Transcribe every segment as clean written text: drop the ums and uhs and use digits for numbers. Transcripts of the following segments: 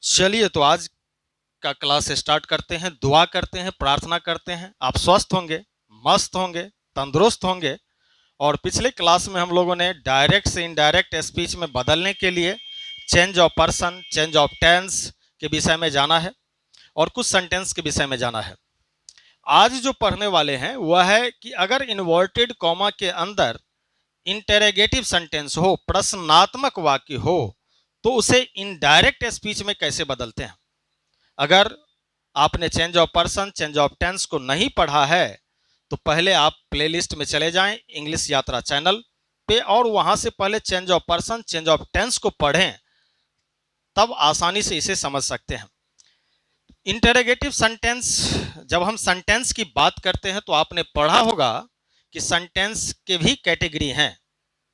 चलिए तो आज का क्लास स्टार्ट करते हैं। दुआ करते हैं, प्रार्थना करते हैं आप स्वस्थ होंगे, मस्त होंगे, तंदुरुस्त होंगे। और पिछले क्लास में हम लोगों ने डायरेक्ट से इनडायरेक्ट स्पीच में बदलने के लिए change of person, change of tense के विषय में जाना है और कुछ सेंटेंस के विषय में जाना है। आज जो पढ़ने वाले हैं वह है कि अगर इन्वर्टेड कॉमा के अंदर इंटेरोगेटिव सेंटेंस हो, प्रश्नात्मक वाक्य हो, तो उसे इनडायरेक्ट स्पीच में कैसे बदलते हैं। अगर आपने change of person, change of tense को नहीं पढ़ा है तो पहले आप प्लेलिस्ट में चले जाएं इंग्लिश यात्रा चैनल पे और वहां से पहले change of person, change of tense को पढ़ें, तब आसानी से इसे समझ सकते हैं। इंटरोगेटिव सेंटेंस, जब हम सेंटेंस की बात करते हैं तो आपने पढ़ा होगा कि सेंटेंस के भी कैटेगरी हैं,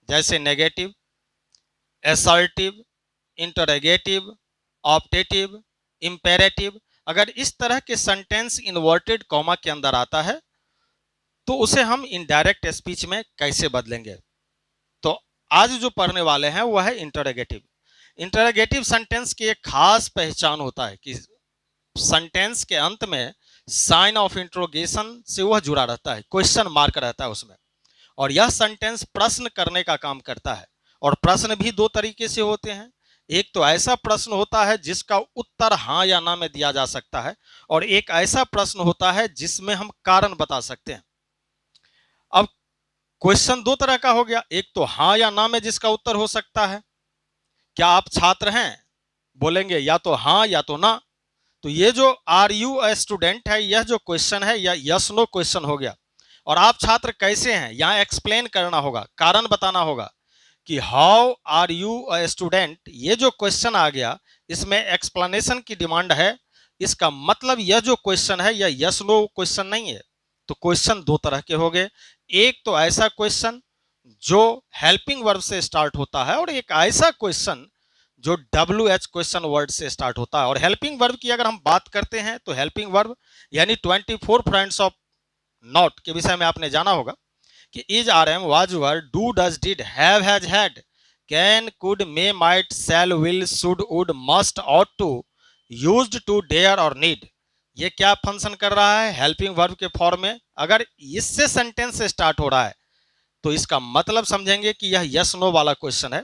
जैसे negative, assertive, interrogative, optative, imperative. अगर इस तरह के सेंटेंस इन्वर्टेड कॉमा के अंदर आता है तो उसे हम इनडायरेक्ट स्पीच में कैसे बदलेंगे। तो आज जो पढ़ने वाले हैं वह है इंटरोगेटिव। इंटरोगेटिव सेंटेंस की एक खास पहचान होता है कि सेंटेंस के अंत में साइन ऑफ इंट्रोगेशन से वह जुड़ा रहता है, क्वेश्चन मार्क रहता है उसमें, और यह सेंटेंस प्रश्न करने का काम करता है। और प्रश्न भी दो तरीके से होते हैं। एक तो ऐसा प्रश्न होता है जिसका उत्तर हाँ या ना में दिया जा सकता है, और एक ऐसा प्रश्न होता है जिसमें हम कारण बता सकते हैं। अब क्वेश्चन दो तरह का हो गया, एक तो हाँ या ना में जिसका उत्तर हो सकता है, क्या आप छात्र हैं, बोलेंगे या तो हाँ या तो ना। तो ये जो आर यू अ स्टूडेंट है, यह जो क्वेश्चन है यह यस नो क्वेश्चन हो गया। और आप छात्र कैसे हैं, यहां एक्सप्लेन करना होगा, कारण बताना होगा कि how are you a student. ये जो क्वेश्चन आ गया इसमें एक्सप्लेनेशन की डिमांड है। इसका मतलब यह जो क्वेश्चन है यह यस नो क्वेश्चन नहीं है। तो क्वेश्चन दो तरह के हो गए, एक तो ऐसा क्वेश्चन जो हेल्पिंग वर्ब से स्टार्ट होता है और एक ऐसा क्वेश्चन जो WH क्वेश्चन वर्ड से स्टार्ट होता है। और हेल्पिंग वर्ब की अगर हम बात करते हैं तो हेल्पिंग वर्ब यानी 24 फ्रेंड्स ऑफ नॉट के विषय में आपने जाना होगा कि is, are, am, was, were, do, does, did, have, has, had, can, could, may, might, shall, will, should, would, must, ought to, used to, dare और नीड। ये क्या फंक्शन कर रहा है, हेल्पिंग वर्ब के फॉर्म में। अगर इससे सेंटेंस स्टार्ट हो रहा है तो इसका मतलब समझेंगे कि यह यस नो वाला क्वेश्चन है।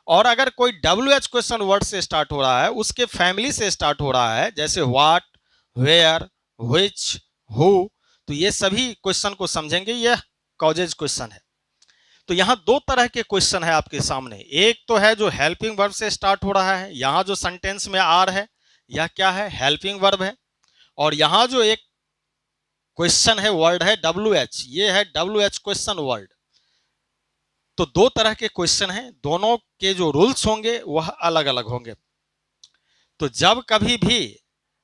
और अगर कोई WH क्वेश्चन वर्ड से स्टार्ट हो रहा है, उसके फैमिली से स्टार्ट हो रहा है, जैसे व्हाट, वेयर, व्हिच, हु, तो ये सभी क्वेश्चन को समझेंगे यह कॉजेज क्वेश्चन है। तो यहां दो तरह के क्वेश्चन है आपके सामने, एक तो है जो हेल्पिंग वर्ब से स्टार्ट हो रहा है, यहां जो सेंटेंस में आर है यह क्या है, हेल्पिंग वर्ब है। और यहां जो एक क्वेश्चन है वर्ड है WH, ये है WH क्वेश्चन वर्ड। तो दो तरह के क्वेश्चन हैं, दोनों के जो रूल्स होंगे वह अलग अलग होंगे। तो जब कभी भी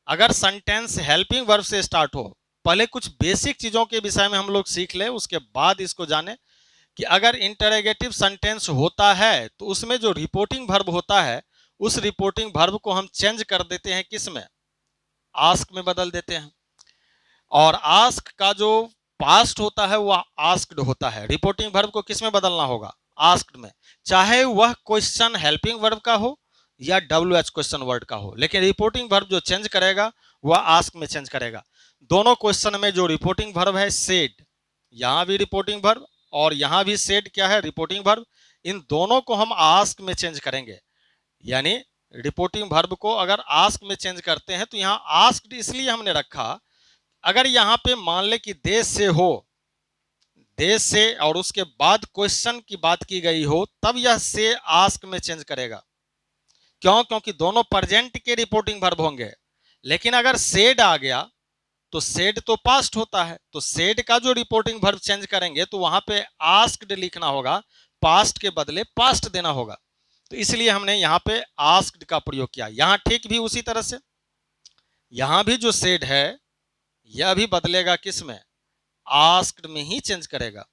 अगर सेंटेंस हेल्पिंग वर्ब से स्टार्ट हो, पहले कुछ बेसिक चीजों के विषय में हम लोग सीख लें, उसके बाद इसको जाने कि अगर इंटरोगेटिव सेंटेंस होता है तो उसमें जो रिपोर्टिंग वर्ब होता है उस रिपोर्टिंग वर्ब को हम चेंज कर देते हैं, किस में, आस्क में बदल देते हैं। और आस्क का जो पास्ट होता है वह आस्क्ड होता है, रिपोर्टिंग वर्ब को किस में बदलना होगा, आस्क्ड में, चाहे वह क्वेश्चन हेल्पिंग वर्ब का हो या WH क्वेश्चन वर्ड का हो। लेकिन रिपोर्टिंग वर्ब जो चेंज करेगा वह आस्क में चेंज करेगा। दोनों क्वेश्चन में जो रिपोर्टिंग वर्ब है सेड, यहां भी रिपोर्टिंग वर्ब और यहां भी सेड क्या है, रिपोर्टिंग वर्ब। इन दोनों को हम आस्क में चेंज करेंगे। यानी रिपोर्टिंग वर्ब को अगर आस्क में चेंज करते हैं तो यहां आस्क्ड इसलिए हमने रखा, अगर यहां पे मान ले कि देश से हो, देश से और उसके बाद क्वेश्चन की बात की गई हो, तब यह से आस्क में चेंज करेगा। क्यों, क्योंकि दोनों प्रेजेंट के रिपोर्टिंग वर्ब होंगे। लेकिन अगर सेड आ गया तो सेड तो पास्ट होता है, तो सेड का जो रिपोर्टिंग वर्ब चेंज करेंगे तो वहां पे आस्क्ड लिखना होगा, पास्ट के बदले पास्ट देना होगा। तो इसलिए हमने यहां पे आस्क्ड का प्रयोग किया। यहां ठीक भी उसी तरह से, यहां भी जो सेड है यह भी बदलेगा किस में, आस्क्ड में ही चेंज करेगा।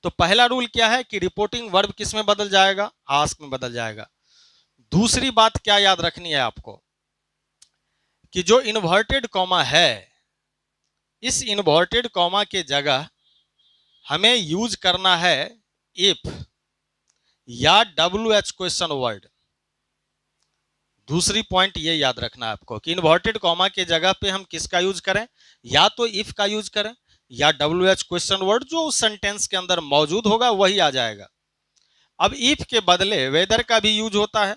तो पहला रूल क्या है कि रिपोर्टिंग वर्ब किस में बदल जाएगा, आस्क में बदल जाएगा। दूसरी बात क्या याद रखनी है आपको कि जो इन्वर्टेड कॉमा है, इस इन्वर्टेड कॉमा के जगह हमें यूज करना है इफ या WH क्वेश्चन वर्ड। दूसरी पॉइंट ये याद रखना है आपको कि इन्वर्टेड कॉमा के जगह पे हम किसका यूज करें, या तो इफ का यूज करें या WH क्वेश्चन वर्ड जो उस सेंटेंस के अंदर मौजूद होगा वही आ जाएगा। अब इफ के बदले वेदर का भी यूज होता है,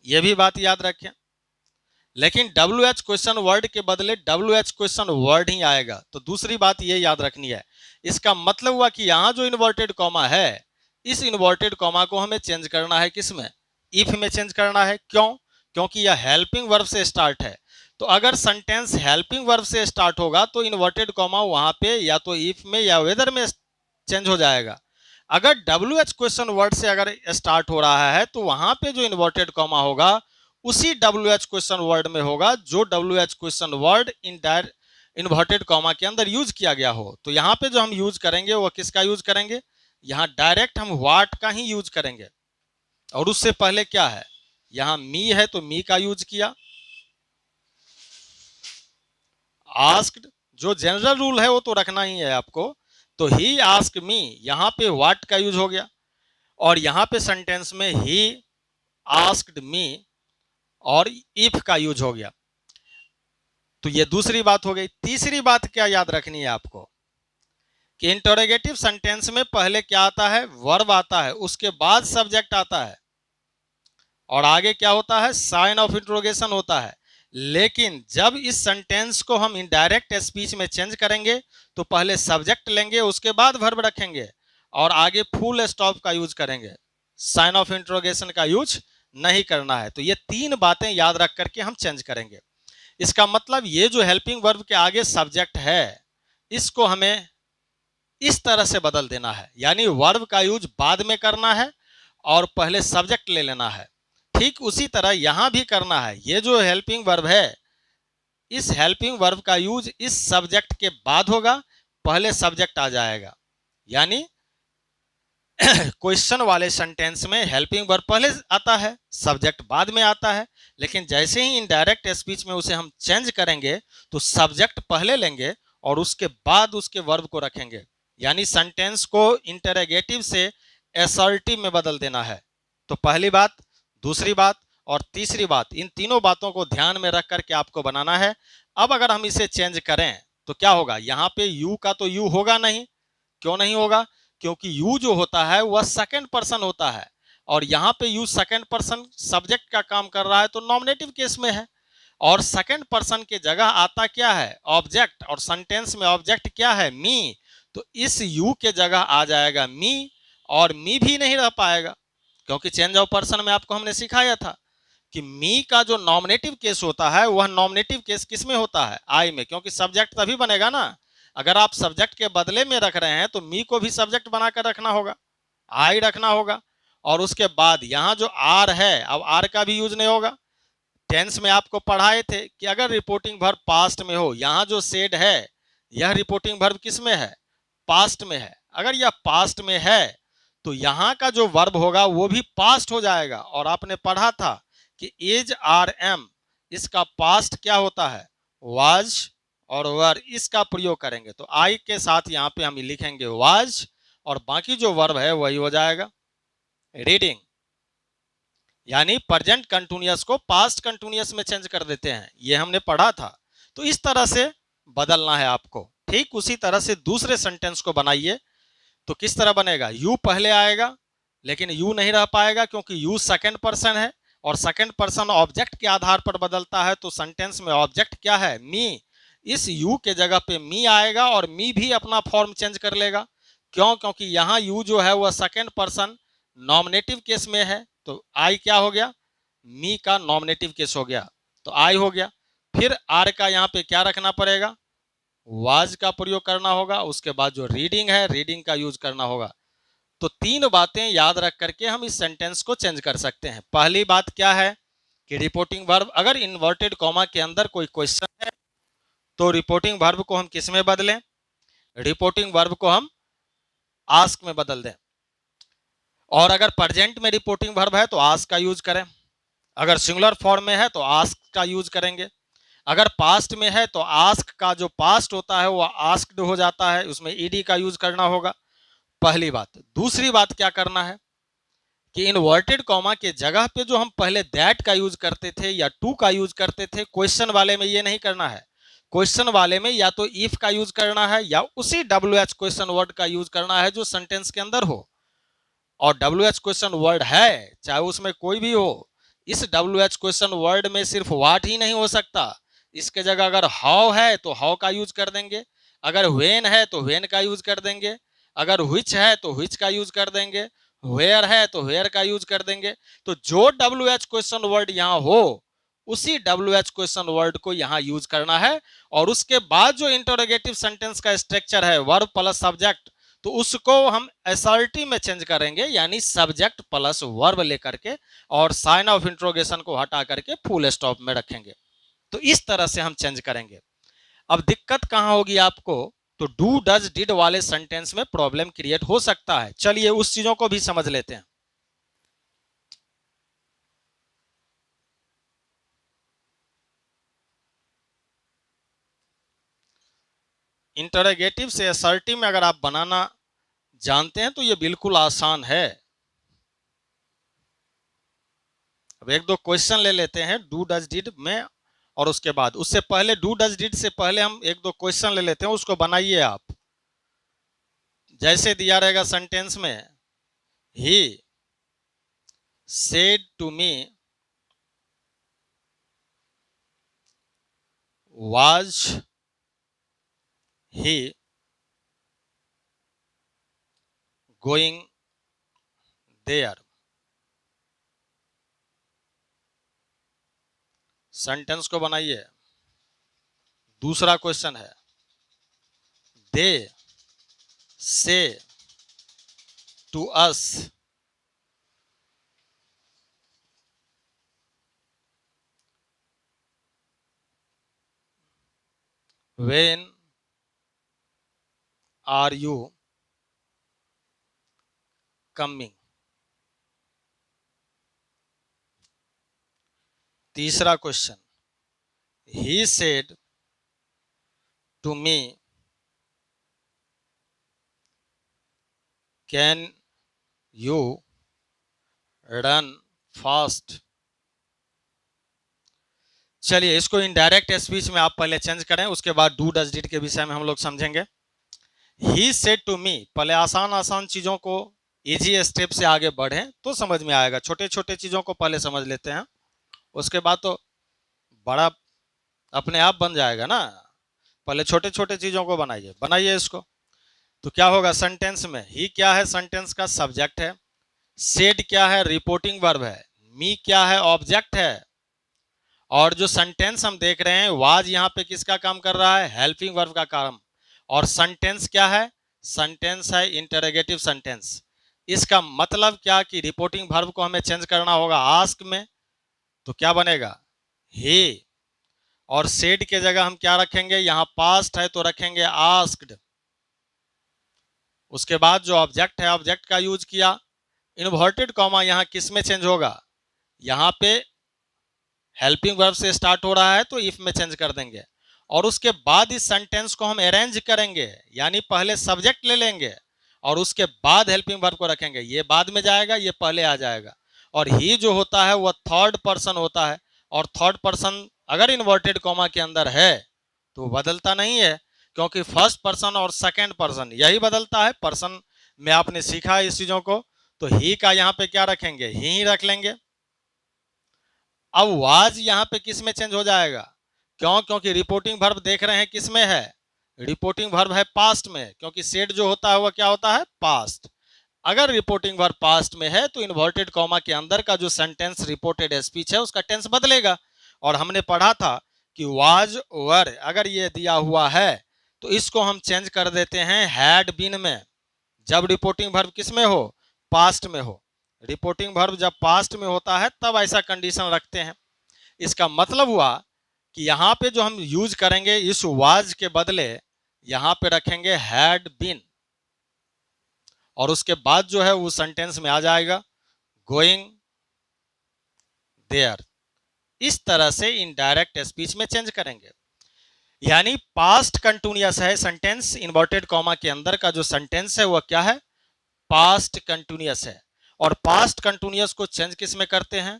यह भी बात याद रखें, लेकिन WH क्वेश्चन वर्ड के बदले WH क्वेश्चन वर्ड ही आएगा। तो दूसरी बात ये याद रखनी है, इसका मतलब हुआ कि यहां जो इन्वर्टेड कॉमा है, इस इन्वर्टेड कॉमा को हमें चेंज करना है किसमें, इफ में चेंज करना है। क्यों? क्योंकि यह हेल्पिंग वर्ब से स्टार्ट है। तो अगर सेंटेंस हेल्पिंग वर्ब से स्टार्ट होगा तो इन्वर्टेड कॉमा वहां पे या तो इफ में या वेदर में चेंज हो जाएगा। अगर WH क्वेश्चन वर्ड से अगर स्टार्ट हो रहा है तो वहां पे जो इन्वर्टेड कॉमा होगा उसी WH क्वेश्चन वर्ड में होगा जो WH question word inverted comma के अंदर यूज किया गया हो। तो यहाँ पे जो हम यूज करेंगे वो किसका यूज करेंगे, यहाँ डायरेक्ट हम व्हाट का ही यूज करेंगे। और उससे पहले क्या है, यहाँ मी है तो मी का यूज किया। आस्क्ड जो जनरल रूल है वो तो रखना ही है आपको, तो ही आस्क मी, यहाँ पे व्हाट का यूज हो गया। और यहाँ पे सेंटेंस में ही आस्क्ड मी और इफ का यूज हो गया। तो ये दूसरी बात हो गई। तीसरी बात क्या याद रखनी है आपको कि इंटरोगेटिव सेंटेंस में पहले क्या आता है, वर्ब आता है, उसके बाद सब्जेक्ट आता है और आगे क्या होता है, साइन ऑफ इंटरोगेशन होता है। लेकिन जब इस सेंटेंस को हम इनडायरेक्ट स्पीच में चेंज करेंगे तो पहले सब्जेक्ट लेंगे, उसके बाद वर्ब रखेंगे और आगे फुल स्टॉप का यूज करेंगे, साइन ऑफ इंटरोगेशन का यूज नहीं करना है। तो ये तीन बातें याद रख करके हम चेंज करेंगे। इसका मतलब ये जो हेल्पिंग वर्ब के आगे सब्जेक्ट है इसको हमें इस तरह से बदल देना है, यानी वर्ब का यूज बाद में करना है और पहले सब्जेक्ट ले लेना है। ठीक उसी तरह यहां भी करना है। ये जो हेल्पिंग वर्ब है, इस हेल्पिंग वर्ब का यूज इस सब्जेक्ट के बाद होगा, पहले सब्जेक्ट आ जाएगा। यानी क्वेश्चन वाले सेंटेंस में हेल्पिंग वर्ब पहले आता है, सब्जेक्ट बाद में आता है। लेकिन जैसे ही इनडायरेक्ट स्पीच में उसे हम चेंज करेंगे तो सब्जेक्ट पहले लेंगे और उसके बाद उसके वर्ब को रखेंगे, यानी सेंटेंस को इंटरोगेटिव से असर्टिव में बदल देना है। तो पहली बात, दूसरी बात और तीसरी बात, इन तीनों बातों को ध्यान में रख करके आपको बनाना है। अब अगर हम इसे चेंज करें तो क्या होगा, यहाँ पे यू का तो यू होगा नहीं। क्यों नहीं होगा? क्योंकि यू जो होता है वह सेकंड पर्सन होता है और यहाँ पे यू सेकंड पर्सन सब्जेक्ट का काम कर रहा है तो नॉमिनेटिव केस में है। और सेकंड पर्सन के जगह आता क्या है, ऑब्जेक्ट, और सेंटेंस में ऑब्जेक्ट क्या है, मी। तो इस यू के जगह आ जाएगा मी और मी भी नहीं रह पाएगा क्योंकि चेंज ऑफ पर्सन में आपको हमने सिखाया था कि मी का जो नॉमिनेटिव केस होता है वह नॉमिनेटिव केस किस में होता है, आई में, क्योंकि सब्जेक्ट तभी बनेगा ना। अगर आप सब्जेक्ट के बदले में रख रहे हैं तो मी को भी सब्जेक्ट बनाकर रखना होगा, आई रखना होगा। और उसके बाद यहाँ जो आर है, अब आर का भी यूज नहीं होगा। टेंस में आपको पढ़ाए थे कि अगर रिपोर्टिंग वर्ब पास्ट में हो, यहाँ जो सेड है यह रिपोर्टिंग वर्ब किस में है, पास्ट में है। अगर यह पास्ट में है तो यहाँ का जो वर्ब होगा वो भी पास्ट हो जाएगा। और आपने पढ़ा था कि एज आर एम, इसका पास्ट क्या होता है, वाज, और वर, इसका प्रयोग करेंगे तो आई के साथ यहाँ पे हम लिखेंगे वाज और बाकी जो वर्ब है वही हो जाएगा रीडिंग। यानी प्रेजेंट कंटिन्यूअस को पास्ट कंटिन्यूअस में चेंज कर देते हैं, ये हमने पढ़ा था। तो इस तरह से बदलना है आपको। ठीक उसी तरह से दूसरे सेंटेंस को बनाइए। तो किस तरह बनेगा, यू पहले आएगा लेकिन यू नहीं रह पाएगा क्योंकि यू सेकंड पर्सन है और सेकंड पर्सन ऑब्जेक्ट के आधार पर बदलता है। तो सेंटेंस में ऑब्जेक्ट क्या है, मी। इस यू के जगह पे मी आएगा और मी भी अपना फॉर्म चेंज कर लेगा। क्यों? क्योंकि यहाँ यू जो है वह सेकंड पर्सन नॉमिनेटिव केस में है तो आई क्या हो गया, मी का नॉमिनेटिव केस हो गया तो आई हो गया। फिर आर का यहाँ पे क्या रखना पड़ेगा, वाज का प्रयोग करना होगा। उसके बाद जो रीडिंग है, रीडिंग का यूज करना होगा। तो तीन बातें याद रख करके हम इस सेंटेंस को चेंज कर सकते हैं। पहली बात क्या है कि रिपोर्टिंग वर्ब अगर इन्वर्टेड कॉमा के अंदर कोई क्वेश्चन है तो रिपोर्टिंग वर्ब को हम किस में बदलें, रिपोर्टिंग वर्ब को हम आस्क में बदल दें। और अगर प्रेजेंट में रिपोर्टिंग वर्ब है तो आस्क का यूज करें, अगर सिंगुलर फॉर्म में है तो आस्क का यूज करेंगे, अगर पास्ट में है तो आस्क का जो पास्ट होता है वो आस्क्ड हो जाता है, उसमें ईडी का यूज करना होगा। पहली बात। दूसरी बात क्या करना है कि इन्वर्टेड कॉमा के जगह पे जो हम पहले दैट का यूज करते थे या टू का यूज करते थे, क्वेश्चन वाले में ये नहीं करना है। क्वेश्चन वाले में या तो इफ का यूज करना है या उसी WH क्वेश्चन वर्ड का यूज करना है जो सेंटेंस के अंदर हो। और WH क्वेश्चन वर्ड है चाहे उसमें कोई भी हो, इस WH क्वेश्चन वर्ड में सिर्फ व्हाट ही नहीं हो सकता, इसके जगह अगर हाउ है तो हाउ का यूज कर देंगे, अगर व्हेन है तो व्हेन का यूज कर देंगे, अगर व्हिच है तो व्हिच का यूज कर देंगे, वेयर है तो वेयर का यूज कर देंगे। तो जो WH क्वेश्चन वर्ड यहाँ हो उसी WH क्वेश्चन वर्ड को यहाँ यूज करना है। और उसके बाद जो इंटरोगेटिव सेंटेंस का स्ट्रक्चर है वर्ब प्लस सब्जेक्ट, तो उसको हम एसआरटी में चेंज करेंगे, यानी सब्जेक्ट प्लस वर्ब लेकर के, और साइन ऑफ इंट्रोगेशन को हटा करके फुल स्टॉप में रखेंगे। तो इस तरह से हम चेंज करेंगे। अब दिक्कत कहां होगी आपको, तो डू डज डिड वाले सेंटेंस में प्रॉब्लम क्रिएट हो सकता है। चलिए उस चीजों को भी समझ लेते हैं। इंटरोगेटिव से असर्टिव में अगर आप बनाना जानते हैं तो ये बिल्कुल आसान है। अब एक दो क्वेश्चन ले लेते हैं डू डज डिड में, और उसके बाद उससे पहले डू डज डिड से पहले हम एक दो क्वेश्चन ले लेते हैं, उसको बनाइए आप। जैसे दिया रहेगा सेंटेंस में, he said to me was he going there. Sentence को बनाइए। दूसरा क्वेश्चन है, they say to us when are you coming. तीसरा question, he said to me can you run fast. चलिए इसको इनडायरेक्ट स्पीच में आप पहले चेंज करें, उसके बाद डू डज डिड के विषय में हम लोग समझेंगे। ही सेड टू मी, पहले आसान आसान चीजों को इजी स्टेप से आगे बढ़े तो समझ में आएगा। छोटे छोटे चीजों को पहले समझ लेते हैं, उसके बाद तो बड़ा अपने आप बन जाएगा ना। पहले छोटे छोटे चीजों को बनाइए, बनाइए इसको। तो क्या होगा सेंटेंस में, ही क्या है सेंटेंस का सब्जेक्ट है, सेड क्या है रिपोर्टिंग वर्ब है, मी क्या है ऑब्जेक्ट है, और जो सेंटेंस हम देख रहे हैं वाज यहाँ पे किसका काम कर रहा है, हेल्पिंग वर्ब का काम। और सेंटेंस क्या है, सेंटेंस है इंटरोगेटिव सेंटेंस। इसका मतलब क्या कि रिपोर्टिंग वर्ब को हमें चेंज करना होगा आस्क में, तो क्या बनेगा ही। और सेड के जगह हम क्या रखेंगे, यहाँ पास्ट है तो रखेंगे आस्क्ड। उसके बाद जो ऑब्जेक्ट है ऑब्जेक्ट का यूज किया। इन्वर्टेड कॉमा यहाँ किस में चेंज होगा, यहाँ पे हेल्पिंग वर्ब से स्टार्ट हो रहा है तो इफ में चेंज कर देंगे। और उसके बाद इस सेंटेंस को हम अरेंज करेंगे, यानी पहले सब्जेक्ट ले लेंगे और उसके बाद हेल्पिंग वर्ब को रखेंगे। ये बाद में जाएगा, ये पहले आ जाएगा। और ही जो होता है वह थर्ड पर्सन होता है, और थर्ड पर्सन अगर इन्वर्टेड कॉमा के अंदर है तो बदलता नहीं है, क्योंकि फर्स्ट पर्सन और सेकेंड पर्सन यही बदलता है। पर्सन में आपने सीखा है इस चीजों को, तो ही का यहाँ पे क्या रखेंगे, ही रख लेंगे। अब वाज यहाँ पे किस में चेंज हो जाएगा, क्यों, क्योंकि रिपोर्टिंग वर्ब देख रहे हैं किस में है, रिपोर्टिंग वर्ब है पास्ट में, क्योंकि सेड जो होता है वह क्या होता है पास्ट। अगर रिपोर्टिंग वर्ब पास्ट में है तो इन्वर्टेड कॉमा के अंदर का जो सेंटेंस रिपोर्टेड स्पीच है उसका टेंस बदलेगा। और हमने पढ़ा था कि वाज वर अगर ये दिया हुआ है तो इसको हम चेंज कर देते हैं हैड बीन में, जब रिपोर्टिंग वर्ब किस में हो, पास्ट में हो। रिपोर्टिंग वर्ब जब पास्ट में होता है तब ऐसा कंडीशन रखते हैं। इसका मतलब हुआ कि यहाँ पे जो हम यूज करेंगे इस वाज के बदले यहाँ पे रखेंगे हैड बीन, और उसके बाद जो है वो सेंटेंस में आ जाएगा गोइंग देयर। इस तरह से इनडायरेक्ट स्पीच में चेंज करेंगे। यानी पास्ट कंटिन्यूअस है सेंटेंस, इन्वर्टेड कॉमा के अंदर का जो सेंटेंस है वह क्या है, पास्ट कंटिन्यूअस है। और पास्ट कंटिन्यूअस को चेंज किस में करते हैं,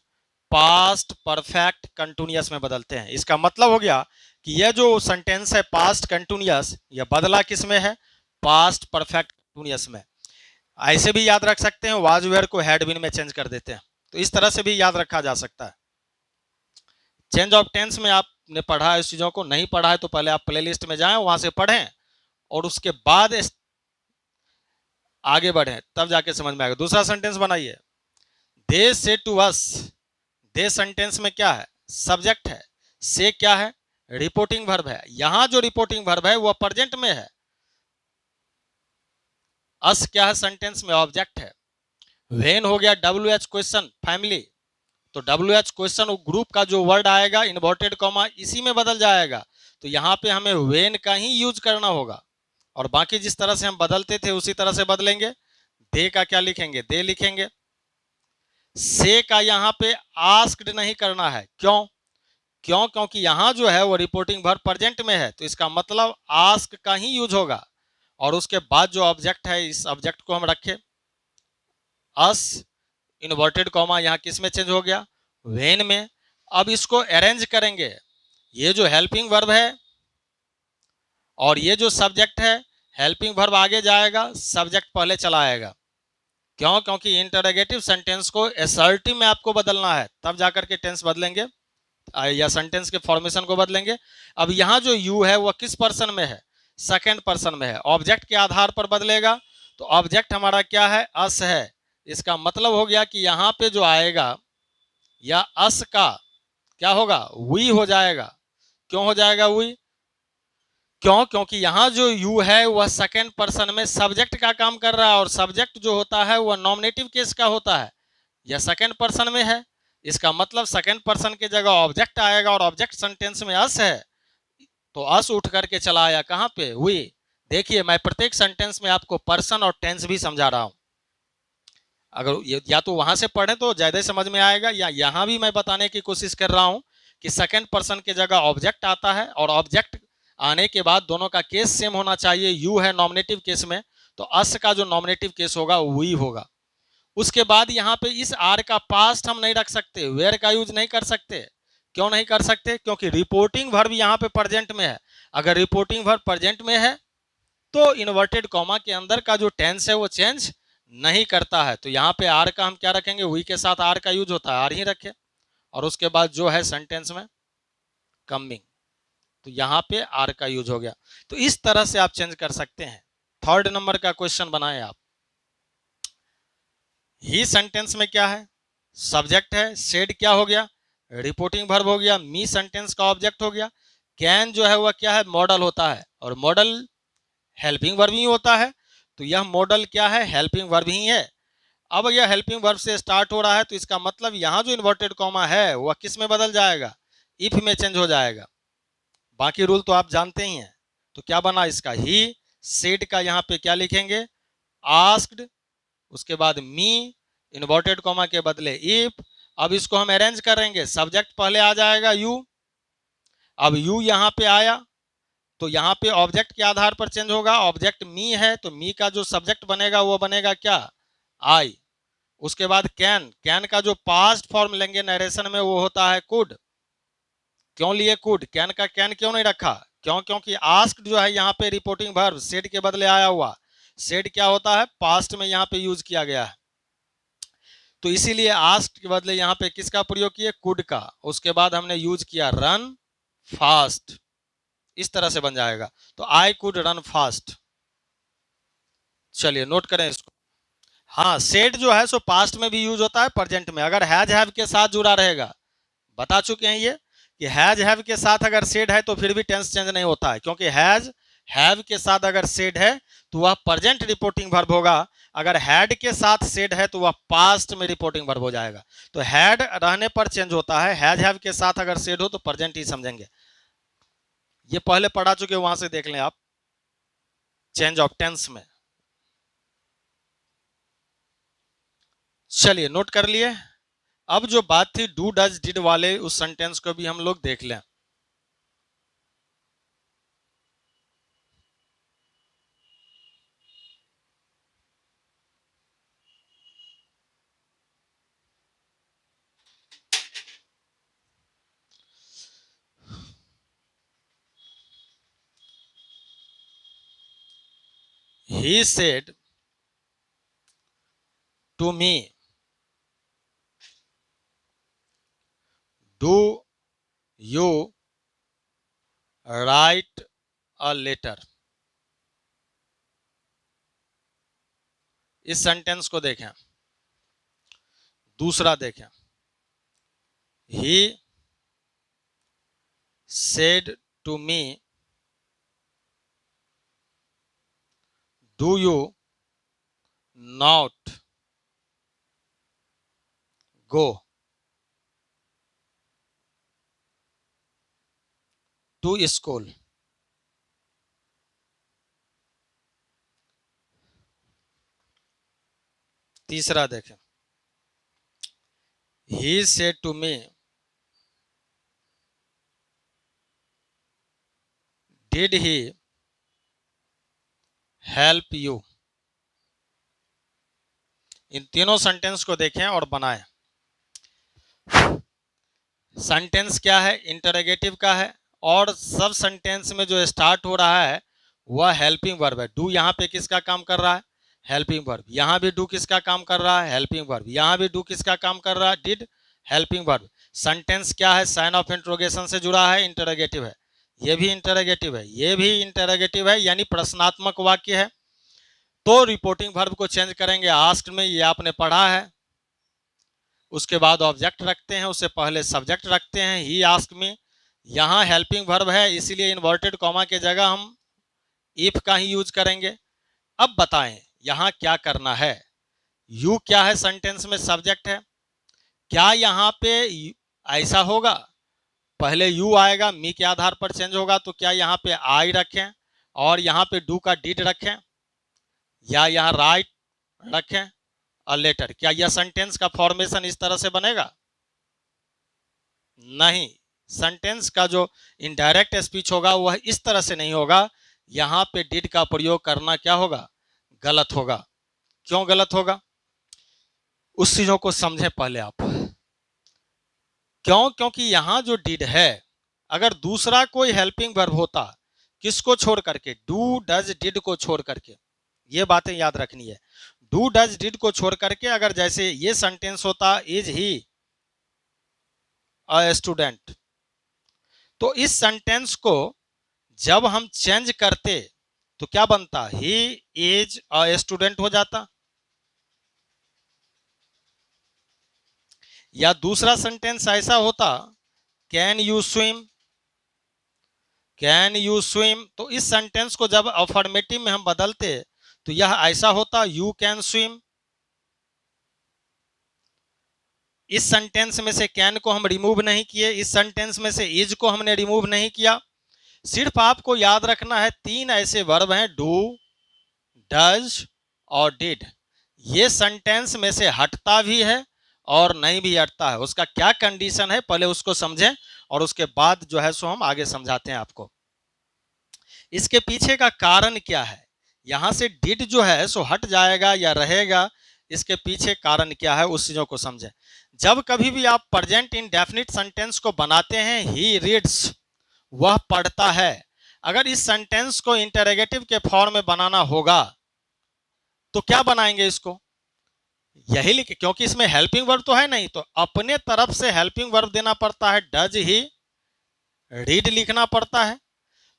पास्ट परफेक्ट कंटिन्यूअस में बदलते हैं। इसका मतलब हो गया कि यह जो सेंटेंस है पास्ट कंटिन्यूअस, यह बदला किस में है, पास्ट परफेक्ट कंटिन्यूअस में। ऐसे भी याद रख सकते हैं, वाज वेयर को हैड बीन में चेंज कर देते हैं, तो इस तरह से भी याद रखा जा सकता है। चेंज ऑफ टेंस में आपने पढ़ा है इस चीजों को, नहीं पढ़ा है तो पहले आप प्लेलिस्ट में जाएं, वहां से पढ़ें और उसके बाद आगे बढ़ें, तब जाके समझ में आएगा। दूसरा सेंटेंस बनाइए, दे say to us. They sentence में क्या है, सब्जेक्ट है, से क्या है, रिपोर्टिंग वर्ब है। यहां जो रिपोर्टिंग वर्ब है वह प्रेजेंट में है, अस क्या है सेंटेंस में, ऑब्जेक्ट है। व्हेन हो गया डब्ल्यू एच क्वेश्चन फैमिली, तो डब्ल्यू एच क्वेश्चन ग्रुप का जो वर्ड आएगा इन्वर्टेड कॉमा इसी में बदल जाएगा, तो यहां पे हमें व्हेन का ही यूज करना होगा, और बाकी जिस तरह से हम बदलते थे उसी तरह से बदलेंगे। दे का क्या लिखेंगे, दे लिखेंगे। से का यहां पे आस्क्ड नहीं करना है, क्यों, क्योंकि यहां जो है वो रिपोर्टिंग वर्ब प्रेजेंट में है, तो इसका मतलब आस्क का ही यूज होगा। और उसके बाद जो ऑब्जेक्ट है, इस ऑब्जेक्ट को हम रखे अस, इन्वर्टेड कॉमा यहां किस में चेंज हो गया, वेन में। अब इसको अरेंज करेंगे, ये जो हेल्पिंग वर्ब है और ये जो सब्जेक्ट है, हेल्पिंग वर्ब आगे जाएगा, सब्जेक्ट पहले चला आएगा। क्यों, क्योंकि इंटरोगेटिव सेंटेंस को असर्टिव में आपको बदलना है, तब जाकर के टेंस बदलेंगे या सेंटेंस के फॉर्मेशन को बदलेंगे। अब यहां जो यू है वह किस पर्सन में है, सेकेंड पर्सन में है, ऑब्जेक्ट के आधार पर बदलेगा। तो ऑब्जेक्ट हमारा क्या है, अस है। इसका मतलब हो गया कि यहां पे जो आएगा या अस का क्या होगा, वी हो जाएगा। क्यों हो जाएगा वी, क्यों, क्योंकि यहां जो यू है वह सेकेंड पर्सन में सब्जेक्ट का काम कर रहा है, और सब्जेक्ट जो होता है वह नॉमिनेटिव केस का होता है, यह सेकेंड पर्सन में है। इसका मतलब सेकेंड पर्सन की जगह ऑब्जेक्ट आएगा, और ऑब्जेक्ट सेंटेंस में अस है, तो अस उठ करके चला आया कहां पे, वी। देखिए मैं प्रत्येक सेंटेंस में आपको पर्सन और टेंस भी समझा रहा हूं, अगर या तो वहां से पढ़े तो ज्यादा समझ में आएगा, या यहां भी मैं बताने की कोशिश कर रहा हूं कि सेकेंड पर्सन की जगह ऑब्जेक्ट आता है, और ऑब्जेक्ट आने के बाद दोनों का केस सेम होना चाहिए। यू है नॉमिनेटिव केस में, तो अस का जो नॉमिनेटिव केस होगा वी होगा। उसके बाद यहाँ पे इस आर का पास्ट हम नहीं रख सकते, वेयर का यूज नहीं कर सकते। क्यों नहीं कर सकते, क्योंकि रिपोर्टिंग वर्ब यहाँ पे प्रेजेंट में है। अगर रिपोर्टिंग वर्ब प्रेजेंट में है तो इन्वर्टेड कॉमा के अंदर का जो टेंस है वो चेंज नहीं करता है, तो यहाँ पे आर का हम क्या रखेंगे, वी के साथ आर का यूज होता है, आर ही रखे। और उसके बाद जो है सेंटेंस में कमिंग, तो यहाँ पे आर का यूज हो गया। तो इस तरह से आप चेंज कर सकते हैं। थर्ड नंबर का क्वेश्चन बनाए आप, ही सेंटेंस में क्या है, सब्जेक्ट है, सेड क्या हो गया, रिपोर्टिंग वर्ब हो गया, मी सेंटेंस का ऑब्जेक्ट हो गया, कैन जो है वह क्या है, मॉडल होता है, और मॉडल हेल्पिंग वर्ब ही होता है, तो यह मॉडल क्या है, हेल्पिंग वर्ब ही है। अब यह हेल्पिंग वर्ब से स्टार्ट हो रहा है, तो इसका मतलब यहां जो इन्वर्टेड कॉमा है वह किस में बदल जाएगा, इफ में चेंज हो जाएगा। बाकी रूल तो आप जानते ही हैं। तो क्या बना इसका, ही सेड का यहाँ पे क्या लिखेंगे, आस्क्ड, उसके बाद मी, इन्वर्टेड कॉमा के बदले इफ। अब इसको हम अरेंज करेंगे, सब्जेक्ट पहले आ जाएगा यू, अब यू यहाँ पे आया तो यहाँ पे ऑब्जेक्ट के आधार पर चेंज होगा, ऑब्जेक्ट मी है तो मी का जो सब्जेक्ट बनेगा वो बनेगा क्या, आई। उसके बाद कैन, कैन का जो पास्ट फॉर्म लेंगे नरेशन में वो होता है कुड। क्यों लिए कुड, कैन का कैन क्यों नहीं रखा, क्यों, क्योंकि आस्क जो है यहाँ पे रिपोर्टिंग वर्ब सेड के बदले आया हुआ, सेड क्या होता है, पास्ट में यहाँ पे यूज किया गया है, तो इसीलिए आस्क के बदले यहाँ पे किसका प्रयोग किए, कुड का। उसके बाद हमने यूज किया रन फास्ट, इस तरह से बन जाएगा, तो आई कुड रन फास्ट। चलिए नोट करें इसको। हाँ, सेड जो है सो पास्ट में भी यूज होता है, प्रेजेंट में। अगर हैज हैव के साथ जुड़ा रहेगा, बता चुके हैं ये कि हैज हैव के साथ अगर सेड है तो फिर भी टेंस चेंज नहीं होता है, क्योंकि हैज हैव के साथ अगर सेड है तो वह प्रेजेंट रिपोर्टिंग वर्ब होगा, अगर हैड के साथ सेड है तो वह पास्ट में रिपोर्टिंग वर्ब हो जाएगा। तो हैड रहने पर चेंज होता है, हैज हैव के साथ अगर सेड हो तो प्रेजेंट ही समझेंगे। ये पहले पढ़ा चुके, वहां से देख लें आप चेंज ऑफ टेंस में। चलिए नोट कर लिए। अब जो बात थी डू डज डिड वाले, उस सेंटेंस को भी हम लोग देख लें। he said to me, do you write a letter? इस सेंटेंस को देखें, दूसरा देखें, he said to me, do you not go to school? तीसरा देखें, he said to me, did he help you? इन तीनों सेंटेंस को देखें और बनाएं। सेंटेंस क्या है? इंटरोगेटिव का है, और सब सेंटेंस में जो स्टार्ट हो रहा है वह हेल्पिंग वर्ब है। डू यहाँ पे किसका काम कर रहा है? Helping verb. यहाँ भी डू किसका काम कर रहा है? Helping verb. यहाँ भी डू किसका काम कर रहा है? Did, helping verb. सेंटेंस क्या है? साइन ऑफ इंट्रोगेशन से जुड़ा है, इंटरोगेटिव है। ये भी इंटरोगेटिव है, ये भी इंटरोगेटिव है, यानी प्रश्नात्मक वाक्य है। तो रिपोर्टिंग वर्ब को चेंज करेंगे आस्क्ड में, ये आपने पढ़ा है। उसके बाद ऑब्जेक्ट रखते हैं, उससे पहले सब्जेक्ट रखते हैं, ही आस्क्ड मी। यहाँ हेल्पिंग वर्ब है, इसीलिए इन्वर्टेड कॉमा के जगह हम इफ का ही यूज करेंगे। अब बताएं यहाँ क्या करना है। यू क्या है? सेंटेंस में सब्जेक्ट है। क्या यहाँ पे ऐसा होगा, पहले यू आएगा, मी के आधार पर चेंज होगा, तो क्या यहाँ पे आई रखें और यहाँ पे डू का डिड रखें, या यहाँ राइट रखें अ लेटर? क्या यह सेंटेंस का फॉर्मेशन इस तरह से बनेगा? नहीं, सेंटेंस का जो इनडायरेक्ट स्पीच होगा वह इस तरह से नहीं होगा। यहाँ पे डिड का प्रयोग करना क्या होगा? गलत होगा। क्यों गलत होगा? उस चीजों को समझें पहले आप। क्यों? क्योंकि यहाँ जो डिड है, अगर दूसरा कोई हेल्पिंग वर्ब होता, किसको छोड़ करके? डू, डज, डिड को छोड़ करके, ये बातें याद रखनी है। डू, डज, डिड को छोड़ करके अगर जैसे ये सेंटेंस होता, इज ही अ स्टूडेंट, तो इस सेंटेंस को जब हम चेंज करते तो क्या बनता? ही इज अ स्टूडेंट हो जाता। या दूसरा सेंटेंस ऐसा होता, can you swim, can you swim, तो इस सेंटेंस को जब अफर्मेटिव में हम बदलते तो यह ऐसा होता, यू कैन स्विम। इस सेंटेंस में से कैन को हम रिमूव नहीं किए, इस सेंटेंस में से इज को हमने रिमूव नहीं किया। सिर्फ आपको याद रखना है, तीन ऐसे वर्ब हैं, डू, डज और डिड। ये सेंटेंस में से हटता भी है और नहीं भी हटता है। उसका क्या कंडीशन है, पहले उसको समझें और उसके बाद जो है सो हम आगे समझाते हैं आपको। इसके पीछे का कारण क्या है? यहां से डिड जो है सो हट जाएगा या रहेगा, इसके पीछे कारण क्या है, उस चीजों को समझें। जब कभी भी आप प्रेजेंट इंडेफिनिट सेंटेंस को बनाते हैं, ही रीड्स, वह पढ़ता है। अगर इस सेंटेंस को इंटरोगेटिव के फॉर्म में बनाना होगा तो क्या बनाएंगे इसको? यही लिखे, क्योंकि इसमें हेल्पिंग वर्ब तो है नहीं, तो अपने तरफ से हेल्पिंग वर्ब देना पड़ता है, डज ही रीड लिखना पड़ता है।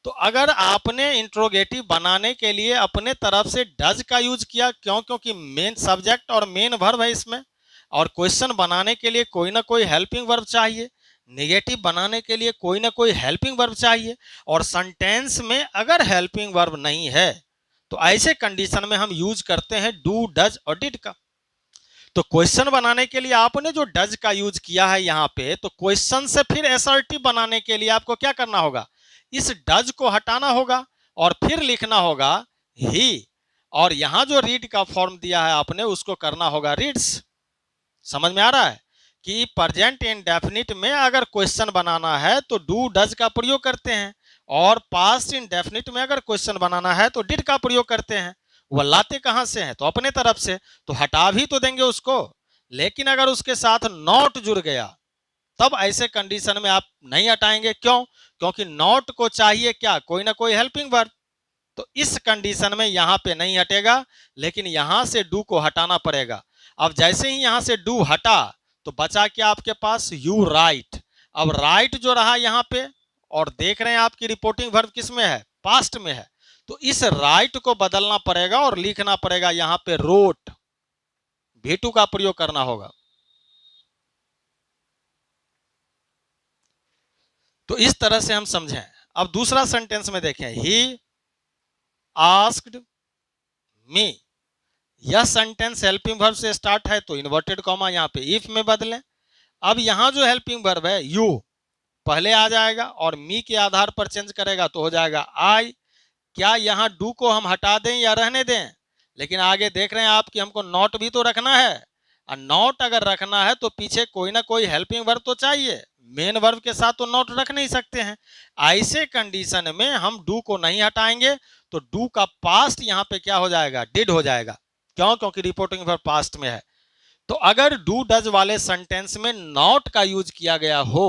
तो अगर आपने इंट्रोगेटिव बनाने के लिए अपने तरफ से डज का यूज किया, क्यों? क्योंकि मेन सब्जेक्ट और मेन वर्ब है इसमें, और क्वेश्चन बनाने के लिए कोई ना कोई हेल्पिंग वर्ब चाहिए, नेगेटिव बनाने के लिए कोई ना कोई हेल्पिंग वर्ब चाहिए, और सेंटेंस में अगर हेल्पिंग वर्ब नहीं है तो ऐसे कंडीशन में हम यूज करते हैं डू, डज और डिड का। तो क्वेश्चन बनाने के लिए आपने जो डज का यूज किया है यहाँ पे, तो क्वेश्चन से फिर असर्टिव बनाने के लिए आपको क्या करना होगा? इस डज को हटाना होगा और फिर लिखना होगा ही, और यहां जो रीड का फॉर्म दिया है आपने, उसको करना होगा रीड्स। समझ में आ रहा है कि प्रेजेंट इंडेफिनिट में अगर क्वेश्चन बनाना है तो डू, डज का प्रयोग करते हैं, और पास्ट इंडेफिनिट में अगर क्वेश्चन बनाना है तो डिड का प्रयोग करते हैं। वह लाते कहां से हैं? तो अपने तरफ से, तो हटा भी तो देंगे उसको। लेकिन अगर उसके साथ नॉट जुड़ गया, तब ऐसे कंडीशन में आप नहीं हटाएंगे। क्यों? क्योंकि नॉट को चाहिए क्या? कोई ना कोई हेल्पिंग वर्ब। तो इस कंडीशन में यहां पे नहीं हटेगा, लेकिन यहां से डू को हटाना पड़ेगा। अब जैसे ही यहां से डू हटा तो बचा क्या आपके पास, यू राइट। अब राइट जो रहा यहां पे, और देख रहे हैं आपकी रिपोर्टिंग वर्ब किस में है, पास्ट में है, तो इस राइट को बदलना पड़ेगा और लिखना पड़ेगा यहां पे रोट, V2 का प्रयोग करना होगा। तो इस तरह से हम समझें। अब दूसरा सेंटेंस में देखें, ही आस्क्ड मी। यह सेंटेंस हेल्पिंग वर्ब से स्टार्ट है तो इन्वर्टेड कॉमा यहां पे इफ में बदलें। अब यहां जो हेल्पिंग वर्ब है यू पहले आ जाएगा और मी के आधार पर चेंज करेगा तो हो जाएगा आई। क्या यहां डू को हम हटा दें या रहने दें, लेकिन आगे देख रहे हैं आप कि हमको नॉट भी तो रखना है, और नॉट अगर रखना है तो पीछे कोई ना कोई हेल्पिंग वर्ब तो चाहिए, मेन वर्ब के साथ तो नॉट रख नहीं सकते हैं। ऐसे कंडीशन में हम डू को नहीं हटाएंगे तो डू का पास्ट यहां पे क्या हो जाएगा, डिड हो जाएगा। क्यों, क्योंकि रिपोर्टिंग वर्ब पास्ट में है। तो अगर डू डज वाले सेंटेंस में नॉट का यूज किया गया हो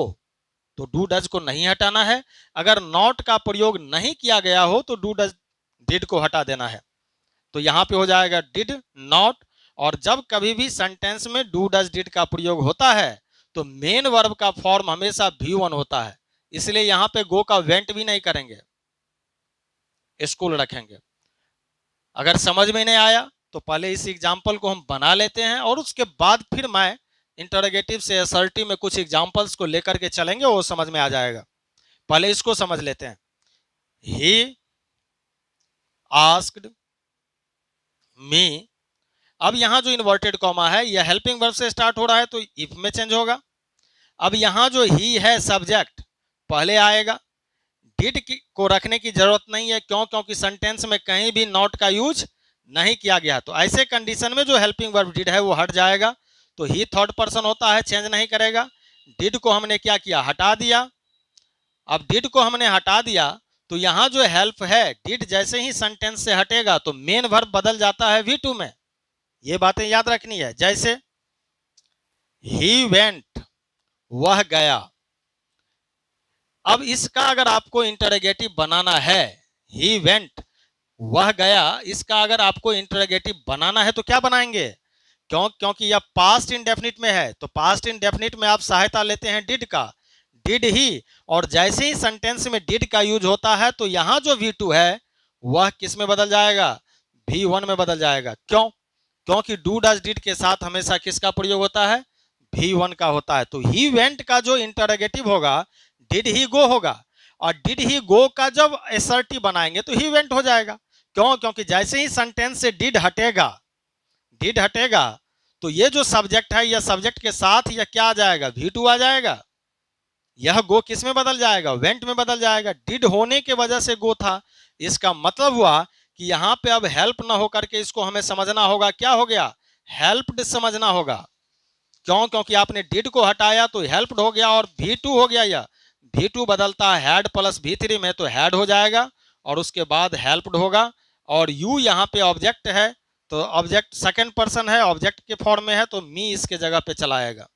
तो डू डज को नहीं हटाना है, अगर नॉट का प्रयोग नहीं किया गया हो तो डू डज डिड को हटा देना है। तो यहां पे हो जाएगा डिड नॉट। और जब कभी भी सेंटेंस में डू डज डिड का प्रयोग होता है तो मेन वर्ब का फॉर्म हमेशा V1 होता है, इसलिए यहां पे गो का वेंट भी नहीं करेंगे, स्कूल रखेंगे। अगर समझ में नहीं आया तो पहले इस एग्जाम्पल को हम बना लेते हैं और उसके बाद फिर मैं इंटरोगेटिव से असर्टिव में कुछ एग्जाम्पल्स को लेकर के चलेंगे, वो समझ में आ जाएगा। पहले इसको समझ लेते हैं। ही आस्क्ड मी। अब यहां जो इन्वर्टेड कॉमा है यह हेल्पिंग वर्ब से स्टार्ट हो रहा है तो इफ में चेंज होगा। अब यहां जो ही है सब्जेक्ट पहले आएगा, डिड को रखने की जरूरत नहीं है, क्यों, क्योंकि सेंटेंस में कहीं भी नॉट का यूज नहीं किया गया। तो ऐसे कंडीशन में जो हेल्पिंग वर्ब डिड है वो हट जाएगा, तो ही थर्ड पर्सन होता है, चेंज नहीं करेगा। डिड को हमने क्या किया, हटा दिया। अब डिड को हमने हटा दिया तो यहां जो हेल्प है, डिड जैसे ही सेंटेंस से हटेगा तो मेन वर्ब बदल जाता है V2 में। ये बातें याद रखनी है। जैसे ही वेंट, वह गया। अब इसका अगर आपको इंटरोगेटिव बनाना है, ही वेंट वह गया, इसका अगर आपको इंटरोगेटिव बनाना है तो क्या बनाएंगे, क्योंकि यह पास्ट इंडेफिनिट में है तो पास्ट इंडेफिनिट में आप सहायता लेते हैं डिड का, डिड ही। और जैसे ही सेंटेंस में डिड का यूज होता है तो यहां जो V2 है वह किस में बदल जाएगा, V1 में बदल जाएगा। क्यों, क्योंकि डू डज डिड के साथ हमेशा किसका प्रयोग होता है, V1 का होता है। तो ही वेंट का जो इंटरोगेटिव होगा डिड ही गो होगा, और डिड ही गो का जब असर्टिव बनाएंगे तो ही वेंट हो जाएगा। क्यों, क्योंकि जैसे ही सेंटेंस से डिड हटेगा तो ये जो सब्जेक्ट है यह सब्जेक्ट के साथ यह क्या आ जाएगा, V2 आ जाएगा। यह गो किस में बदल जाएगा, वेंट में बदल जाएगा। डिड होने के वजह से गो था, इसका मतलब हुआ कि यहां पे अब हेल्प ना होकर के इसको हमें समझना होगा, क्या हो गया, हेल्प्ड समझना होगा। क्यों, क्योंकि आपने डिड को हटाया तो हेल्प्ड हो गया और V2 हो गया। यह V2 बदलता है हैड प्लस V3 में तो हैड हो जाएगा और उसके बाद हेल्प्ड होगा। और यू यहाँ पे ऑब्जेक्ट है तो ऑब्जेक्ट सेकंड पर्सन है, ऑब्जेक्ट के फॉर्म में है तो मी इसके जगह पे चला आएगा,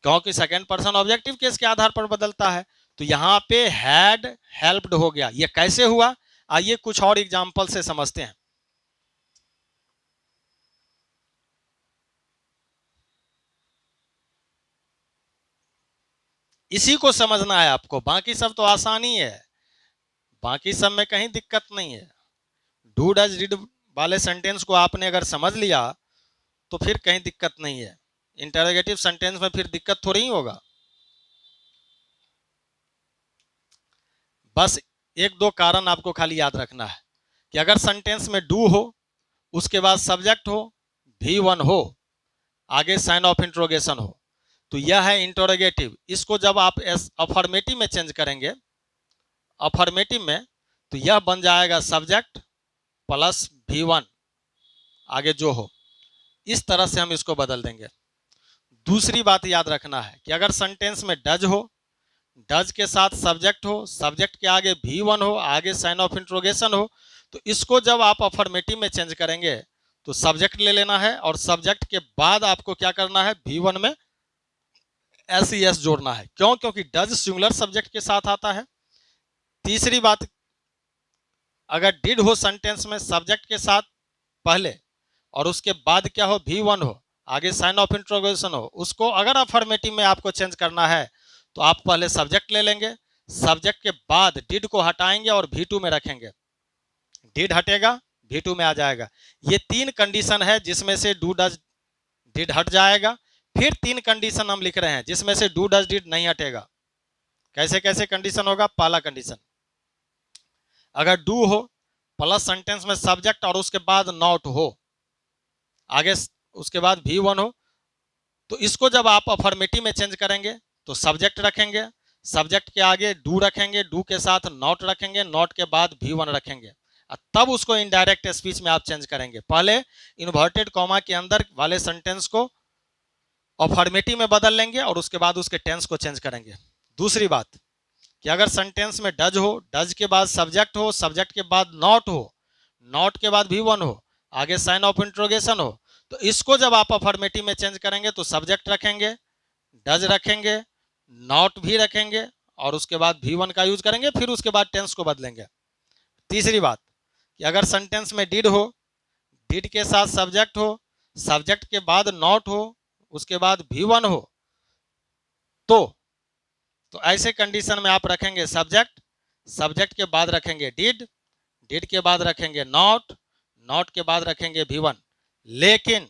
क्योंकि सेकंड पर्सन ऑब्जेक्टिव केस के आधार पर बदलता है। तो यहाँ पे हैड हेल्प्ड हो गया। ये कैसे हुआ, आइए कुछ और एग्जांपल से समझते हैं। इसी को समझना है आपको, बाकी सब तो आसानी है, बाकी सब में कहीं दिक्कत नहीं है। डू डज डिड वाले सेंटेंस को आपने अगर समझ लिया तो फिर कहीं दिक्कत नहीं है। इंटरोगेटिव सेंटेंस में फिर दिक्कत थोड़ी ही होगा। बस एक दो कारण आपको खाली याद रखना है कि अगर सेंटेंस में डू हो, उसके बाद सब्जेक्ट हो, V1 हो, आगे साइन ऑफ इंट्रोगेशन हो, तो यह है इंटरोगेटिव। इसको जब आप अफर्मेटिव में चेंज करेंगे, अफर्मेटिव में, तो यह बन जाएगा सब्जेक्ट प्लस V1 आगे जो हो। इस तरह से हम इसको बदल देंगे। दूसरी बात याद रखना है कि अगर सेंटेंस में डज हो, डज के साथ सब्जेक्ट हो, सब्जेक्ट के आगे V1 हो, आगे साइन ऑफ इंट्रोगेशन हो, तो इसको जब आप अफर्मेटिव में चेंज करेंगे तो सब्जेक्ट ले लेना है और सब्जेक्ट के बाद आपको क्या करना है, V1 में SES जोड़ना है। क्यों, क्योंकि डज सिंगुलर सब्जेक्ट के साथ आता है। तीसरी बात अगर डिड हो सेंटेंस में सब्जेक्ट के साथ पहले और उसके बाद क्या हो, V1 हो, आगे साइन ऑफ इंट्रोगेशन हो, उसको अगर अफर्मेटिव में आपको चेंज करना है तो आप पहले सब्जेक्ट ले लेंगे, सब्जेक्ट के बाद डिड को हटाएंगे और V2 में रखेंगे, डिड हटेगा V2 में आ जाएगा। ये तीन कंडीशन है जिसमें से डू डज डिड हट जाएगा। फिर तीन कंडीशन हम लिख रहे हैं जिसमें से डू डज डिड नहीं हटेगा। कैसे कैसे कंडीशन होगा? पहला कंडीशन, अगर डू हो प्लस सेंटेंस में सब्जेक्ट और उसके बाद नॉट हो, आगे उसके बाद V1 हो, तो इसको जब आप अफर्मेटिव में चेंज करेंगे तो सब्जेक्ट रखेंगे, सब्जेक्ट के आगे डू रखेंगे, डू के साथ नॉट रखेंगे, नॉट के बाद V1 रखेंगे, तब उसको इनडायरेक्ट स्पीच में आप चेंज करेंगे। पहले इन्वर्टेड कॉमा के अंदर वाले सेंटेंस को अफर्मेटिव में बदल लेंगे और उसके बाद उसके टेंस को चेंज करेंगे। दूसरी बात कि अगर सेंटेंस में डज हो, डज के बाद सब्जेक्ट हो, सब्जेक्ट के बाद नॉट हो, नॉट के बाद V1 हो, आगे साइन ऑफ इंट्रोगेशन हो, तो इसको जब आप अफर्मेटिव में चेंज करेंगे तो सब्जेक्ट रखेंगे, डज रखेंगे, नॉट भी रखेंगे और उसके बाद V1 का यूज करेंगे, फिर उसके बाद टेंस को बदलेंगे। तीसरी बात कि अगर सेंटेंस में डिड हो, डिड के साथ सब्जेक्ट हो, सब्जेक्ट के बाद नॉट हो, उसके बाद V1 हो, तो ऐसे कंडीशन में आप रखेंगे सब्जेक्ट, सब्जेक्ट के बाद रखेंगे डिड, डिड के बाद रखेंगे नॉट, नॉट के बाद रखेंगे V1। लेकिन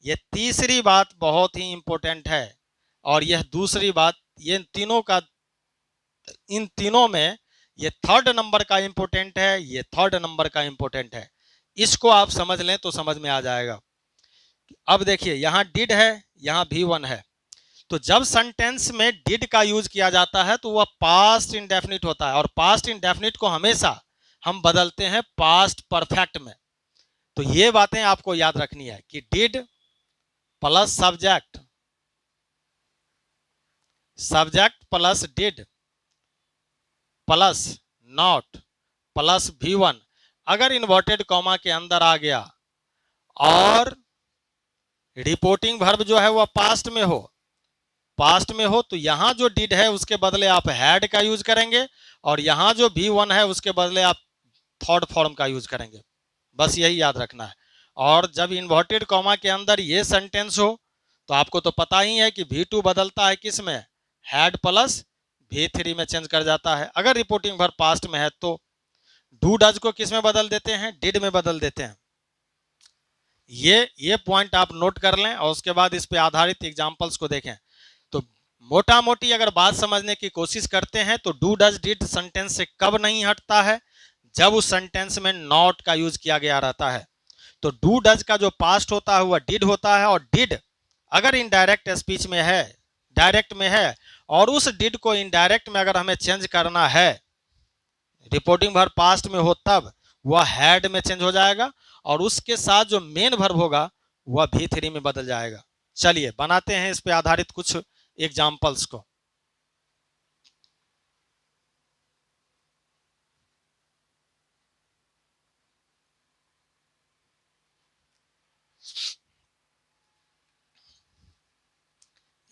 ये तीसरी बात बहुत ही इंपॉर्टेंट है और यह दूसरी बात, ये तीनों का, इन तीनों में ये थर्ड नंबर का इंपॉर्टेंट है, ये थर्ड नंबर का इंपॉर्टेंट है। इसको आप समझ लें तो समझ में आ जाएगा। अब देखिए यहां डिड है, यहां V1 है, तो जब सेंटेंस में डिड का यूज किया जाता है तो वह पास्ट इंडेफिनिट होता है और पास्ट इंडेफिनिट को हमेशा हम बदलते हैं पास्ट परफेक्ट में। तो ये बातें आपको याद रखनी है कि did plus subject, subject plus did plus not plus V1 अगर इन्वर्टेड कॉमा के अंदर आ गया और रिपोर्टिंग वर्ब जो है वह पास्ट में हो, पास्ट में हो, तो यहां जो डिड है उसके बदले आप हैड का यूज करेंगे और यहां जो V1 है उसके बदले आप थर्ड फॉर्म का यूज करेंगे। बस यही याद रखना है। और जब इन्वर्टेड कॉमा के अंदर ये सेंटेंस हो तो आपको तो पता ही है कि V2 बदलता है किस में, हैड प्लस V3 में चेंज कर जाता है। अगर रिपोर्टिंग वर्ब पास्ट में है तो डू डज को किस में बदल देते हैं, डिड में बदल देते हैं। ये पॉइंट आप नोट कर लें और उसके बाद इस पे आधारित एग्जांपल्स को देखें। तो मोटा मोटी अगर बात समझने की कोशिश करते हैं तो डू डज डिड सेंटेंस से कब नहीं हटता है, जब उस सेंटेंस में नॉट का यूज किया गया रहता है। तो डू डज का जो पास्ट होता है वह डिड होता है और डिड अगर इनडायरेक्ट स्पीच में है, डायरेक्ट में है, और उस डिड को इनडायरेक्ट में अगर हमें चेंज करना है, रिपोर्टिंग वर्ब पास्ट में हो तब वह हैड में चेंज हो जाएगा और उसके साथ जो मेन वर्ब होगा वह V3 में बदल जाएगा। चलिए बनाते हैं इस पे आधारित कुछ एग्जांपल्स को।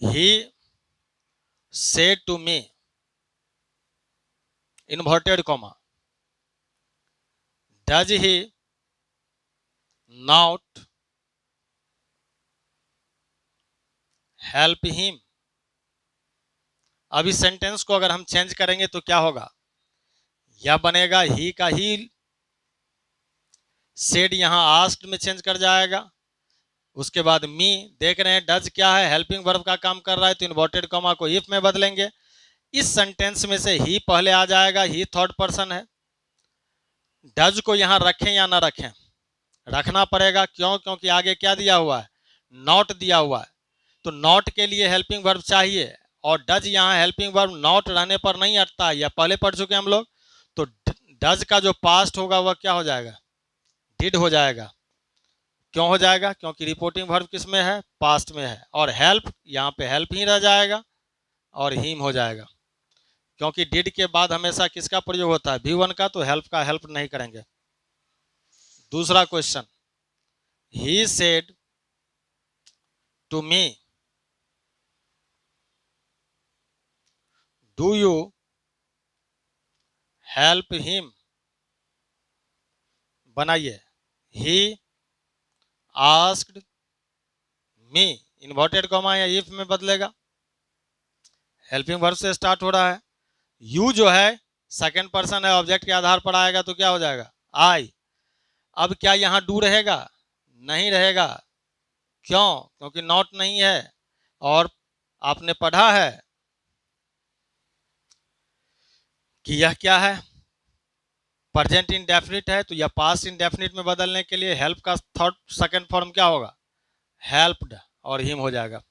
He said to me, inverted comma, does he not help him। अब इस सेंटेंस को अगर हम चेंज करेंगे तो क्या होगा, यह बनेगा ही का ही, सेड यहां आस्क्ड में चेंज कर जाएगा, उसके बाद मी, देख रहे हैं डज क्या है, हेल्पिंग वर्ब का काम कर रहा है, तो इन्वर्टेड कॉमा को इफ में बदलेंगे। इस सेंटेंस में से ही पहले आ जाएगा, ही थर्ड पर्सन है। डज को यहां रखें या ना रखें, रखना पड़ेगा, क्यों, क्योंकि आगे क्या दिया हुआ है, नॉट दिया हुआ है, तो नॉट के लिए हेल्पिंग वर्ब चाहिए और डज यहाँ हेल्पिंग वर्ब नॉट रहने पर नहीं हटता है, या पहले पढ़ चुके हम लोग। तो डज का जो पास्ट होगा वह क्या हो जाएगा, डिड हो जाएगा। क्यों हो जाएगा, क्योंकि रिपोर्टिंग वर्ब किस में है, पास्ट में है। और हेल्प, यहाँ पे हेल्प ही रह जाएगा और हिम हो जाएगा, क्योंकि डिड के बाद हमेशा किसका प्रयोग होता है, V1 का, तो हेल्प का हेल्प नहीं करेंगे। दूसरा question, he said to me, do you help him. बनाइए, he asked me, inverted comma या इफ में बदलेगा, हेल्पिंग वर्ब से स्टार्ट हो रहा है। यू जो है सेकंड पर्सन है, ऑब्जेक्ट के आधार पर आएगा तो क्या हो जाएगा, आई। अब क्या यहाँ डू रहेगा, नहीं रहेगा, क्यों, क्योंकि नॉट नहीं है, और आपने पढ़ा है कि यह क्या है, प्रेजेंट इंडेफिनिट है, तो यह पास्ट इंडेफिनिट में बदलने के लिए हेल्प का थर्ड सेकंड फॉर्म क्या होगा, हेल्प्ड, और हिम हो जाएगा।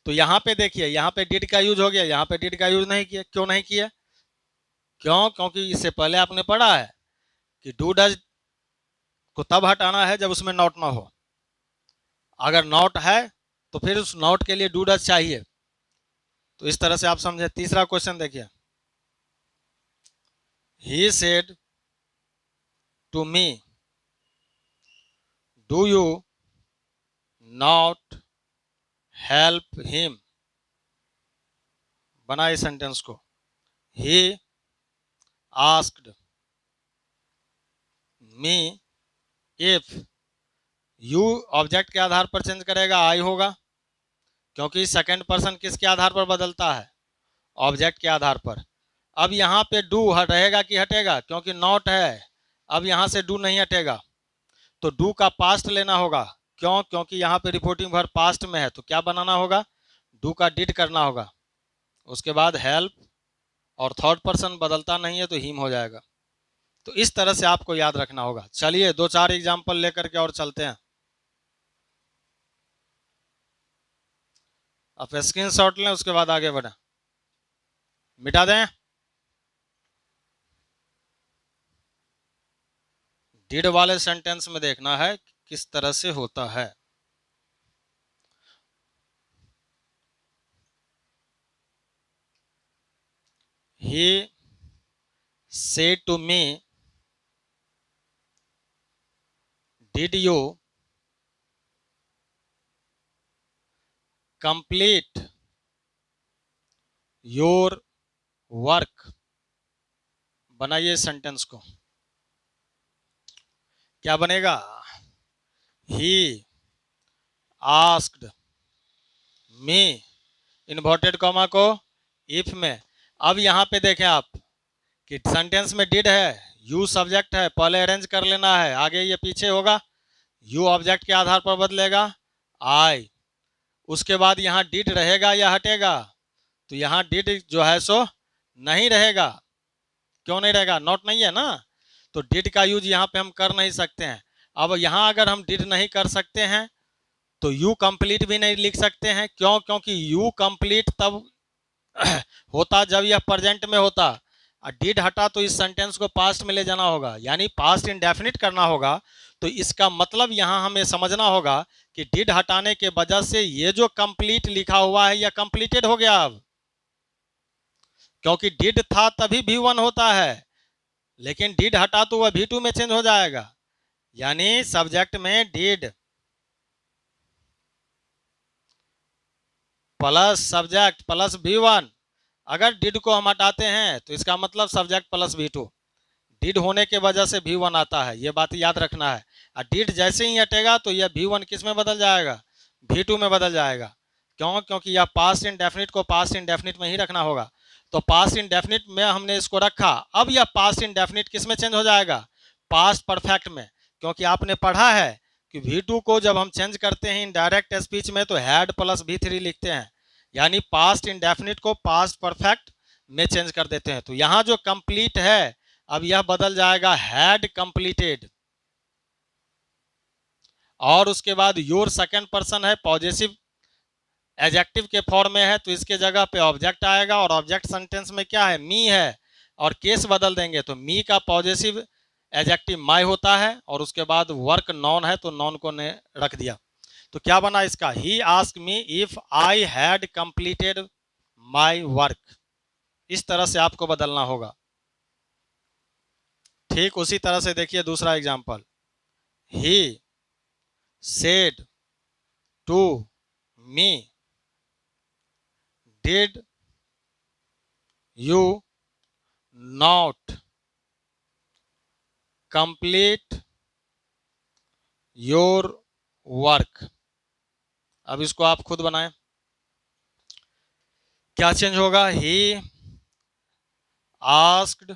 तो यहाँ पे देखिए, यहाँ पे डिड का यूज हो गया, यहाँ पे डिड का यूज नहीं किया, क्यों नहीं किया, क्यों, क्योंकि इससे पहले आपने पढ़ा है कि डू डज को तब हटाना है जब उसमें नॉट ना हो, अगर नॉट है तो फिर उस नॉट के लिए डू डज चाहिए। तो इस तरह से आप समझे। तीसरा क्वेश्चन देखिए, he said to me do you not help him, बनाइए सेंटेंस को, he asked me if, you object के आधार पर चेंज करेगा, आई होगा, क्योंकि सेकंड पर्सन किसके आधार पर बदलता है, ऑब्जेक्ट के आधार पर। अब यहाँ पे डू रहेगा कि हटेगा, क्योंकि नॉट है, अब यहाँ से डू नहीं हटेगा, तो डू का पास्ट लेना होगा, क्यों, क्योंकि यहाँ पे रिपोर्टिंग वर्ब पास्ट में है, तो क्या बनाना होगा, डू का डिड करना होगा, उसके बाद हेल्प, और थर्ड पर्सन बदलता नहीं है तो हिम हो जाएगा। तो इस तरह से आपको याद रखना होगा। चलिए दो चार एग्जाम्पल लेकर के और चलते हैं। आप स्क्रीनशॉट लें, उसके बाद आगे बढ़ें, मिटा दें। डिड वाले सेंटेंस में देखना है किस तरह से होता है। ही said to me, did you complete your work, बनाइए सेंटेंस को, क्या बनेगा, he asked me, inverted comma को इफ में। अब यहाँ पे देखें आप कि सेंटेंस में डिड है, यू सब्जेक्ट है, पहले अरेंज कर लेना है, आगे ये पीछे होगा, यू ऑब्जेक्ट के आधार पर बदलेगा, आई, उसके बाद यहाँ डिड रहेगा या हटेगा, तो यहाँ डिड जो है सो नहीं रहेगा, क्यों नहीं रहेगा, नॉट नहीं है ना, तो डिड का यूज यहाँ पे हम कर नहीं सकते हैं। अब यहाँ अगर हम डिड नहीं कर सकते हैं तो यू कंप्लीट भी नहीं लिख सकते हैं, क्यों, क्योंकि यू कंप्लीट तब होता जब यह प्रेजेंट में होता, और डिड हटा तो इस सेंटेंस को पास्ट में ले जाना होगा, यानी पास्ट इंडेफिनिट करना होगा। तो इसका मतलब यहाँ हमें समझना होगा कि डिड हटाने के वजह से ये जो कंप्लीट लिखा हुआ है यह कंप्लीटेड हो गया अब, क्योंकि डिड था तभी भी वन होता है, लेकिन डिड हटा तो वह V2 में चेंज हो जाएगा, यानी सब्जेक्ट में did plus subject plus V1। अगर डिड को हम हटाते हैं तो इसका मतलब सब्जेक्ट प्लस V2, डिड होने के वजह से V1 आता है, ये बात याद रखना है। और डिड जैसे ही हटेगा तो यह V1 किस में बदल जाएगा, V2 में बदल जाएगा, क्यों, क्योंकि यह पास्ट इंडेफिनिट को पास्ट इंडेफिनिट में ही रखना होगा। तो पास्ट इंडेफिनिट में हमने इसको रखा, अब यह पास्ट इंडेफिनिट किस में चेंज हो जाएगा, पास्ट परफेक्ट में, क्योंकि आपने पढ़ा है कि V2 को जब हम चेंज करते हैं इनडायरेक्ट स्पीच में तो हैड प्लस V3 लिखते हैं, यानी पास्ट इंडेफिनिट को पास्ट परफेक्ट में चेंज कर देते हैं। तो यहाँ जो कंप्लीट है अब यह बदल जाएगा हैड कंप्लीटेड, और उसके बाद योर सेकंड पर्सन है, पॉजिटिव एडजेक्टिव के फॉर्म में है, तो इसके जगह पे ऑब्जेक्ट आएगा, और ऑब्जेक्ट सेंटेंस में क्या है, मी है, और केस बदल देंगे तो मी का पॉजिटिव एडजेक्टिव माई होता है, और उसके बाद वर्क नॉन है तो नॉन को ने रख दिया। तो क्या बना इसका, he ask me if I had completed my work. इस तरह से आपको बदलना होगा। ठीक उसी तरह से देखिए दूसरा example, he said to me did you not complete your work. अब इसको आप खुद बनाएं। क्या चेंज होगा? He asked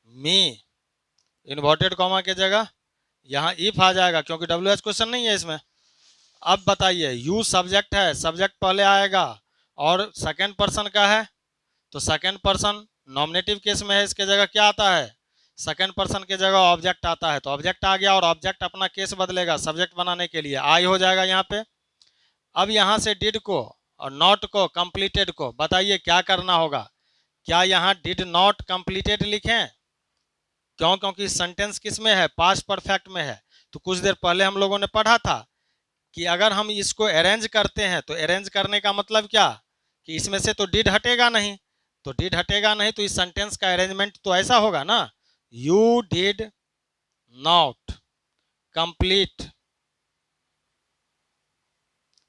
me, inverted comma के जगह यहाँ इफ आ जाएगा क्योंकि WH क्वेश्चन नहीं है इसमें। अब बताइए, यू सब्जेक्ट है, सब्जेक्ट पहले आएगा और सेकेंड पर्सन का है, तो सेकेंड पर्सन नॉमिनेटिव केस में है, इसके जगह क्या आता है? सेकेंड पर्सन के जगह ऑब्जेक्ट आता है, तो ऑब्जेक्ट आ गया और ऑब्जेक्ट अपना केस बदलेगा सब्जेक्ट बनाने के लिए, आई हो जाएगा यहाँ पे। अब यहाँ से डिड को और नॉट को, कंप्लीटेड को, बताइए क्या करना होगा? क्या यहाँ डिड नॉट कंप्लीटेड लिखें? क्यों? क्योंकि सेंटेंस किस में है? पास्ट परफेक्ट में है। तो कुछ देर पहले हम लोगों ने पढ़ा था कि अगर हम इसको अरेंज करते हैं तो अरेंज करने का मतलब क्या कि इसमें से तो डिड हटेगा नहीं, तो डिड हटेगा नहीं तो इस सेंटेंस का अरेंजमेंट तो ऐसा होगा ना, यू डिड नॉट कंप्लीट,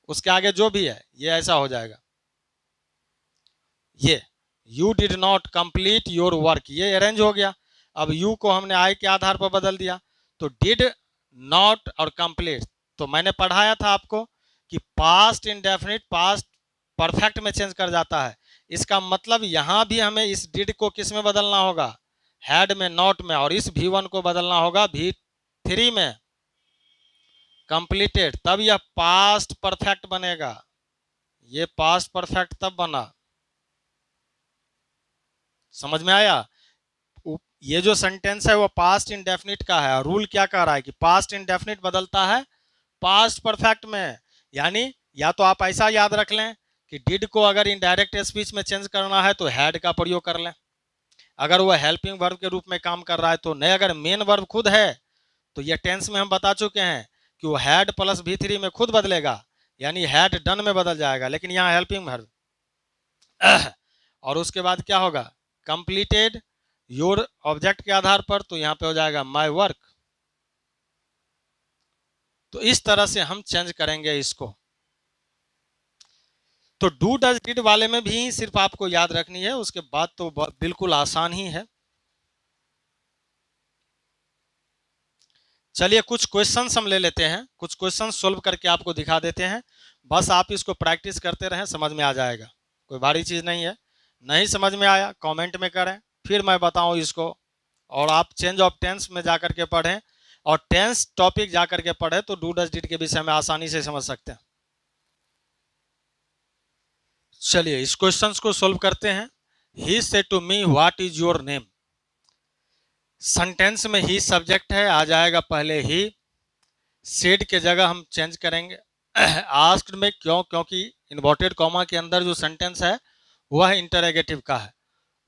उसके आगे जो भी है ये ऐसा हो जाएगा, ये you did not complete your work, ये अरेंज हो गया। अब यू को हमने आई के आधार पर बदल दिया, तो डिड नॉट और कंप्लीट, तो मैंने पढ़ाया था आपको कि पास्ट इंडेफिनिट पास्ट परफेक्ट में चेंज कर जाता है। इसका मतलब यहां भी हमें इस डिड को किस में बदलना होगा? हैड में, नॉट में, और इस V1 को बदलना होगा V3 में, कंप्लीटेड, तब यह पास्ट परफेक्ट बनेगा। ये पास्ट परफेक्ट तब बना, समझ में आया? ये जो सेंटेंस है वो पास्ट इंडेफिनिट का है, और रूल क्या कह रहा है कि पास्ट इंडेफिनिट बदलता है पास्ट परफेक्ट में। यानी या तो आप ऐसा याद रख लें कि डिड को अगर इनडायरेक्ट स्पीच में चेंज करना है तो हैड का प्रयोग कर लें, अगर वो हेल्पिंग वर्ब के रूप में काम कर रहा है तो नहीं, अगर मेन वर्ब खुद है तो ये टेंस में हम बता चुके हैं कि वो हैड प्लस V3 में खुद बदलेगा, यानी हैड डन में बदल जाएगा, लेकिन यहाँ हेल्पिंग वर्ब और उसके बाद क्या होगा? कंप्लीटेड योर ऑब्जेक्ट के आधार पर, तो यहाँ पे हो जाएगा माय वर्क। तो इस तरह से हम चेंज करेंगे इसको। तो डू डज डिड वाले में भी सिर्फ आपको याद रखनी है, उसके बाद तो बिल्कुल आसान ही है। चलिए कुछ क्वेश्चंस हम ले लेते हैं, कुछ क्वेश्चन सोल्व करके आपको दिखा देते हैं, बस आप इसको प्रैक्टिस करते रहें, समझ में आ जाएगा, कोई भारी चीज नहीं है। नहीं समझ में आया कमेंट में करें, फिर मैं बताऊं इसको, और आप चेंज ऑफ टेंस में जाकर के पढ़ें और टेंस टॉपिक जाकर के पढ़ें तो डू डज डिड के विषय में आसानी से समझ सकते हैं। चलिए इस क्वेश्चन को सोल्व करते हैं। He said to me what is your name, sentence में ही सब्जेक्ट है, आ जाएगा पहले ही, सेड के जगह हम चेंज करेंगे आस्क्ड में, क्यों? क्योंकि इन्वर्टेड कॉमा के अंदर जो सेंटेंस है वह इंटरोगेटिव का है।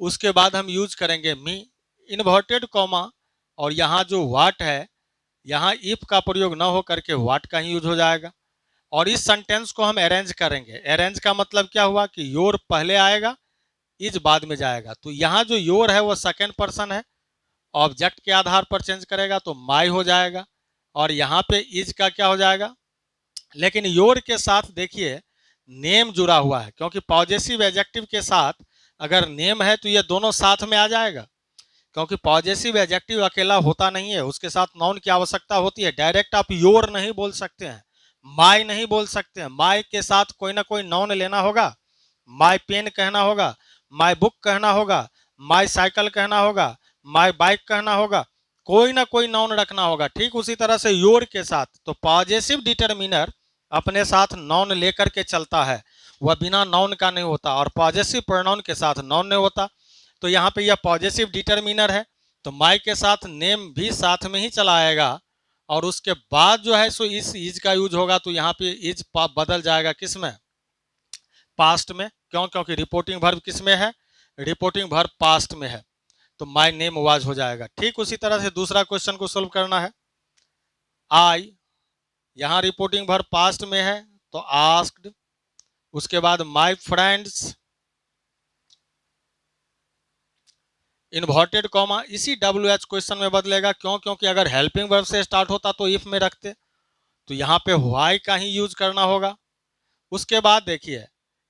उसके बाद हम यूज करेंगे मी, इन्वर्टेड कॉमा, और यहाँ जो व्हाट है यहाँ इफ का प्रयोग न हो करके व्हाट का ही यूज हो जाएगा। और इस सेंटेंस को हम अरेंज करेंगे, अरेंज का मतलब क्या हुआ कि योर पहले आएगा, इज बाद में जाएगा, तो यहाँ जो योर है वो सेकेंड पर्सन है, ऑब्जेक्ट के आधार पर चेंज करेगा तो माई हो जाएगा, और यहाँ पे इज का क्या हो जाएगा? लेकिन योर के साथ देखिए नेम जुड़ा हुआ है, क्योंकि पॉजेसिव एडजेक्टिव के साथ अगर नेम है तो ये दोनों साथ में आ जाएगा, क्योंकि पॉजेसिव एडजेक्टिव अकेला होता नहीं है, उसके साथ नाउन की आवश्यकता होती है। डायरेक्ट आप योर नहीं बोल सकते हैं, माई नहीं बोल सकते हैं, माई के साथ कोई ना कोई नाउन लेना होगा, माई पेन कहना होगा, माई बुक कहना होगा, माई साइकिल कहना होगा, माई बाइक कहना होगा, कोई ना कोई नाउन रखना होगा। ठीक उसी तरह से योर के साथ तो पॉजेसिव डिटर्मिनर अपने साथ नाउन लेकर के चलता है, वह बिना नाउन का नहीं होता, और पॉजेसिव प्रोनाउन के साथ नाउन नहीं होता। तो यहाँ पे यह पॉजेसिव डिटर्मिनर है, तो माई के साथ नेम भी साथ में ही चला आएगा, और उसके बाद जो है सो इस इज का यूज होगा, तो यहाँ पे इज बदल जाएगा किस में? पास्ट में। क्यों? क्योंकि रिपोर्टिंग वर्ब किस में है? रिपोर्टिंग वर्ब पास्ट में है, तो माई नेम वाज हो जाएगा। ठीक उसी तरह से दूसरा क्वेश्चन को सोल्व करना है। आई, यहाँ रिपोर्टिंग वर्ब पास्ट में है तो आस्क्ड, उसके बाद माई फ्रेंड्स, इन्वर्टेड कॉमा, इसी WH क्वेश्चन में बदलेगा। क्यों? क्योंकि अगर हेल्पिंग वर्ब से स्टार्ट होता तो इफ में रखते, तो यहाँ पे व्हाई का ही यूज करना होगा। उसके बाद देखिए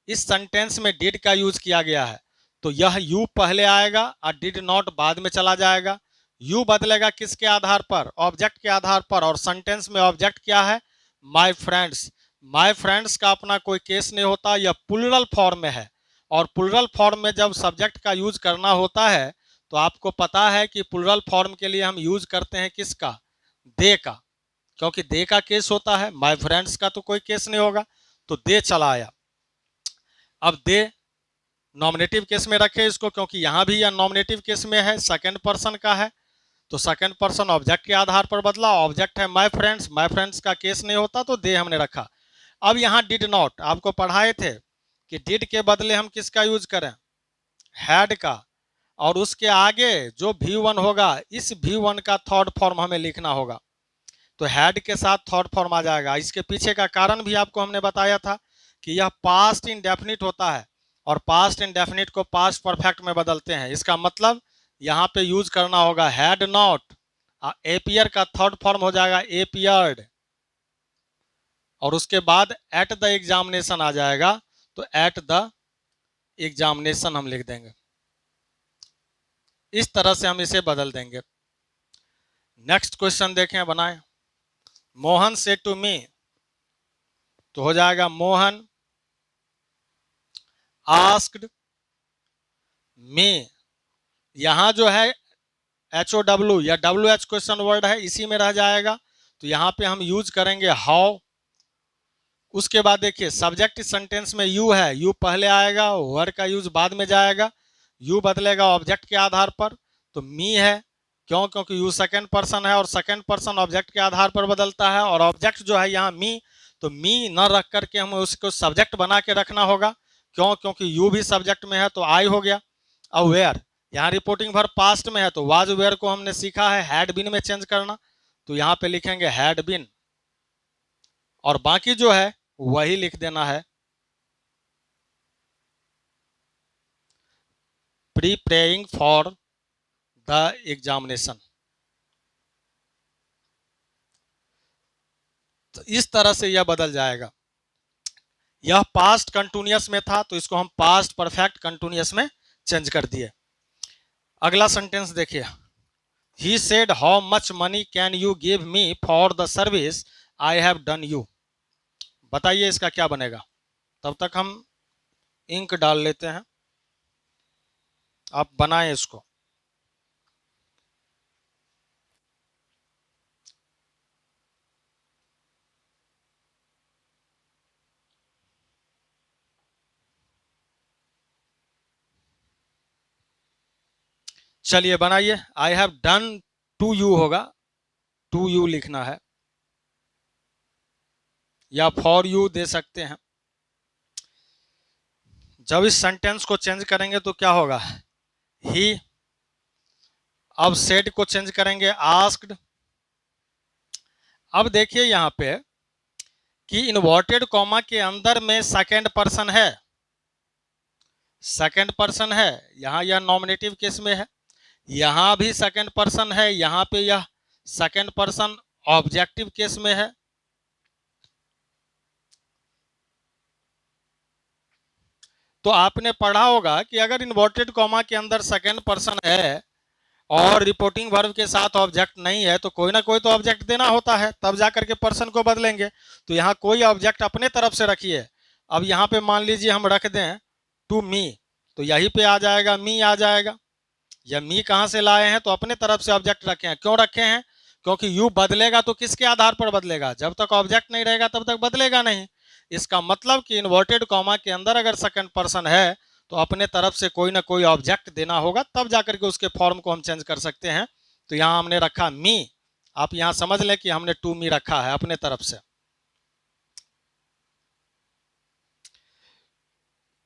इस सेंटेंस में डिड का यूज किया गया है, तो यह यू पहले आएगा और डिड नॉट बाद में चला जाएगा। यू बदलेगा किसके आधार पर? ऑब्जेक्ट के आधार पर। और सेंटेंस में ऑब्जेक्ट क्या है? My friends. माय फ्रेंड्स का अपना कोई केस नहीं होता, यह प्लुरल फॉर्म में है। और प्लुरल फॉर्म में जब सब्जेक्ट का यूज करना होता है तो आपको पता है कि प्लुरल फॉर्म के लिए हम यूज करते हैं किसका? दे का, क्योंकि दे का केस होता है, माय फ्रेंड्स का तो कोई केस नहीं होगा, तो दे चला आया। अब दे नॉमिनेटिव केस में रखे इसको, क्योंकि यहां भी यह नॉमिनेटिव केस में है, सेकंड पर्सन का है, तो सेकंड पर्सन ऑब्जेक्ट के आधार पर बदला। ऑब्जेक्ट है माय फ्रेंड्स, माय फ्रेंड्स का केस नहीं होता तो दे हमने रखा। अब यहां डिड नॉट, आपको पढ़ाए थे कि डिड के बदले हम किसका यूज करें? हैड का। और उसके आगे जो V1 होगा, इस V1 का थर्ड फॉर्म हमें लिखना होगा, तो हैड के साथ थर्ड फॉर्म आ जाएगा। इसके पीछे का कारण भी आपको हमने बताया था कि यह पास्ट इंडेफिनिट होता है और पास्ट इंडेफिनिट को पास्ट परफेक्ट में बदलते हैं। इसका मतलब यहाँ पे यूज करना होगा हैड नॉट, एपियर का थर्ड फॉर्म हो जाएगा एपियर्ड, और उसके बाद एट द एग्जामिनेशन आ जाएगा, तो एट द एग्जामिनेशन हम लिख देंगे। इस तरह से हम इसे बदल देंगे। नेक्स्ट क्वेश्चन देखें, बनाएं। मोहन से टू मी, तो हो जाएगा मोहन आस्क्ड मी। यहां जो है HOW या WH क्वेश्चन वर्ड है, इसी में रह जाएगा, तो यहां पे हम यूज करेंगे हाउ। उसके बाद देखिए सब्जेक्ट सेंटेंस में यू है, यू पहले आएगा, वर्ड का यूज बाद में जाएगा। यू बदलेगा ऑब्जेक्ट के आधार पर, तो मी है। क्यों? क्योंकि यू सेकंड पर्सन है और सेकंड पर्सन ऑब्जेक्ट के आधार पर बदलता है, और ऑब्जेक्ट जो है यहाँ मी, तो मी न रख करके हमें उसको सब्जेक्ट बना के रखना होगा। क्यों? क्योंकि यू भी सब्जेक्ट में है, तो आई हो गया। अब वेयर, यहाँ रिपोर्टिंग वर्ब पास्ट में है, तो वाज वेयर को हमने सीखा है हैड बीन में चेंज करना, तो यहाँ पे लिखेंगे हैड बीन, और बाकी जो है वही लिख देना है प्रीपेयरिंग फॉर द एग्जामिनेशन। तो इस तरह से यह बदल जाएगा। यह पास्ट कंटिन्यूअस में था, तो इसको हम पास्ट परफेक्ट कंटिन्यूअस में चेंज कर दिए। अगला सेंटेंस देखिए, he said how much money can you give me for the service I have done you. बताइए इसका क्या बनेगा। तब तक हम इंक डाल लेते हैं, आप बनाएं इसको। चलिए बनाइए। I have done to you होगा, टू यू लिखना है, या फॉर यू दे सकते हैं। जब इस सेंटेंस को चेंज करेंगे तो क्या होगा? ही। अब सेड को चेंज करेंगे आस्क्ड। अब देखिए यहां पे कि इन्वर्टेड कॉमा के अंदर में सेकंड पर्सन है, सेकंड पर्सन है, यहां यह नॉमिनेटिव केस में है, यहां भी सेकंड पर्सन है, यहां पे यह सेकंड पर्सन ऑब्जेक्टिव केस में है। तो आपने पढ़ा होगा कि अगर इन्वर्टेड कॉमा के अंदर सेकंड पर्सन है और रिपोर्टिंग वर्ब के साथ ऑब्जेक्ट नहीं है, तो कोई ना कोई तो ऑब्जेक्ट देना होता है, तब जाकर के पर्सन को बदलेंगे। तो यहाँ कोई ऑब्जेक्ट अपने तरफ से रखिए। अब यहाँ पे मान लीजिए हम रख दें टू मी, तो यहीं पे आ जाएगा, मी आ जाएगा। या मी कहाँ से लाए हैं? तो अपने तरफ से ऑब्जेक्ट रखे हैं। क्यों रखे हैं? क्योंकि यू बदलेगा तो किसके आधार पर बदलेगा? जब तक ऑब्जेक्ट नहीं रहेगा तब तक बदलेगा नहीं। इसका मतलब कि इन्वर्टेड कॉमा के अंदर अगर सेकंड पर्सन है तो अपने तरफ से कोई ना कोई ऑब्जेक्ट देना होगा, तब जाकर के उसके फॉर्म को हम चेंज कर सकते हैं। तो यहां हमने रखा मी, आप यहां समझ लें कि हमने टू मी रखा है अपने तरफ से।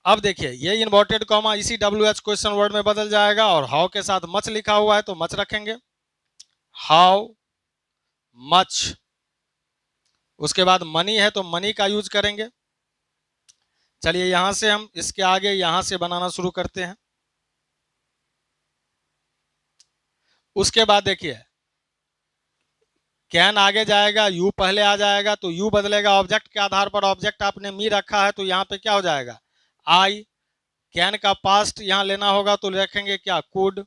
अब देखिए ये इन्वर्टेड कॉमा इसी WH क्वेश्चन वर्ड में बदल जाएगा, और हाउ के साथ मच लिखा हुआ है तो मच रखेंगे, हाउ मच। उसके बाद मनी है तो मनी का यूज करेंगे। चलिए यहां से हम इसके आगे यहां से बनाना शुरू करते हैं। उसके बाद देखिए कैन आगे जाएगा, यू पहले आ जाएगा, तो यू बदलेगा ऑब्जेक्ट के आधार पर। ऑब्जेक्ट आपने मी रखा है तो यहाँ पे क्या हो जाएगा? आई। कैन का पास्ट यहाँ लेना होगा तो रखेंगे क्या? कुड।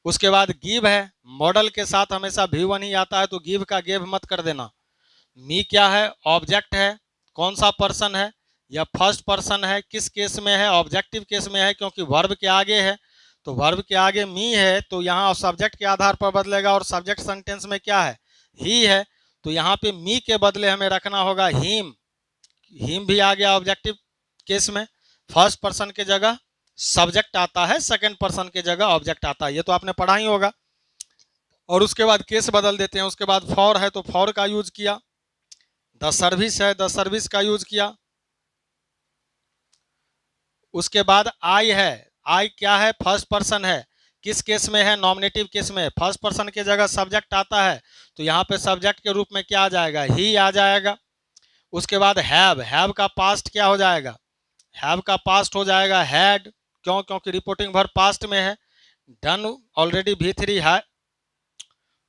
उसके बाद गिव है, मॉडल के साथ हमेशा V1 ही आता है, तो गिव का गेव मत कर देना। मी क्या है, ऑब्जेक्ट है, कौन सा पर्सन है, या फर्स्ट पर्सन है, किस केस में है, ऑब्जेक्टिव केस में है, क्योंकि वर्ब के आगे है, तो वर्ब के आगे मी है, तो यहाँ सब्जेक्ट के आधार पर बदलेगा, और सब्जेक्ट सेंटेंस में क्या है, ही है, तो यहाँ पे मी के बदले हमें रखना होगा हिम। हिम भी आ गया ऑब्जेक्टिव केस में, फर्स्ट पर्सन के जगह सब्जेक्ट आता है, सेकंड पर्सन के जगह ऑब्जेक्ट आता है, ये तो आपने पढ़ा ही होगा। और उसके बाद केस बदल देते हैं, उसके बाद फॉर है तो फॉर का यूज किया, द सर्विस है द सर्विस का यूज किया। उसके बाद आई है, आई क्या है, फर्स्ट पर्सन है, किस केस में है, नॉमिनेटिव केस में, फर्स्ट पर्सन के जगह सब्जेक्ट आता है, तो यहाँ पे सब्जेक्ट के रूप में क्या आ जाएगा, ही आ जाएगा। उसके बाद हैव का पास्ट क्या हो जाएगा, हैव का पास्ट हो जाएगा हैड, क्यों, क्योंकि रिपोर्टिंग वर्ब पास्ट में है। डन ऑलरेडी V3 है।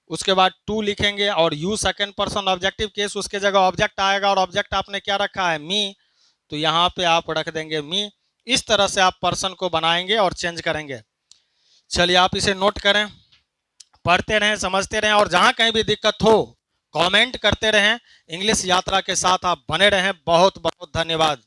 उसके बाद टू लिखेंगे, और you second person objective case, उसके जगह ऑब्जेक्ट आएगा, और ऑब्जेक्ट आपने क्या रखा है, मी, तो यहाँ पे आप रख देंगे मी। इस तरह से आप पर्सन को बनाएंगे और चेंज करेंगे। चलिए आप इसे नोट करें, पढ़ते रहें, समझते रहें, और जहां कहीं भी दिक्कत हो कमेंट करते रहें। इंग्लिश यात्रा के साथ आप बने रहें। बहुत बहुत धन्यवाद।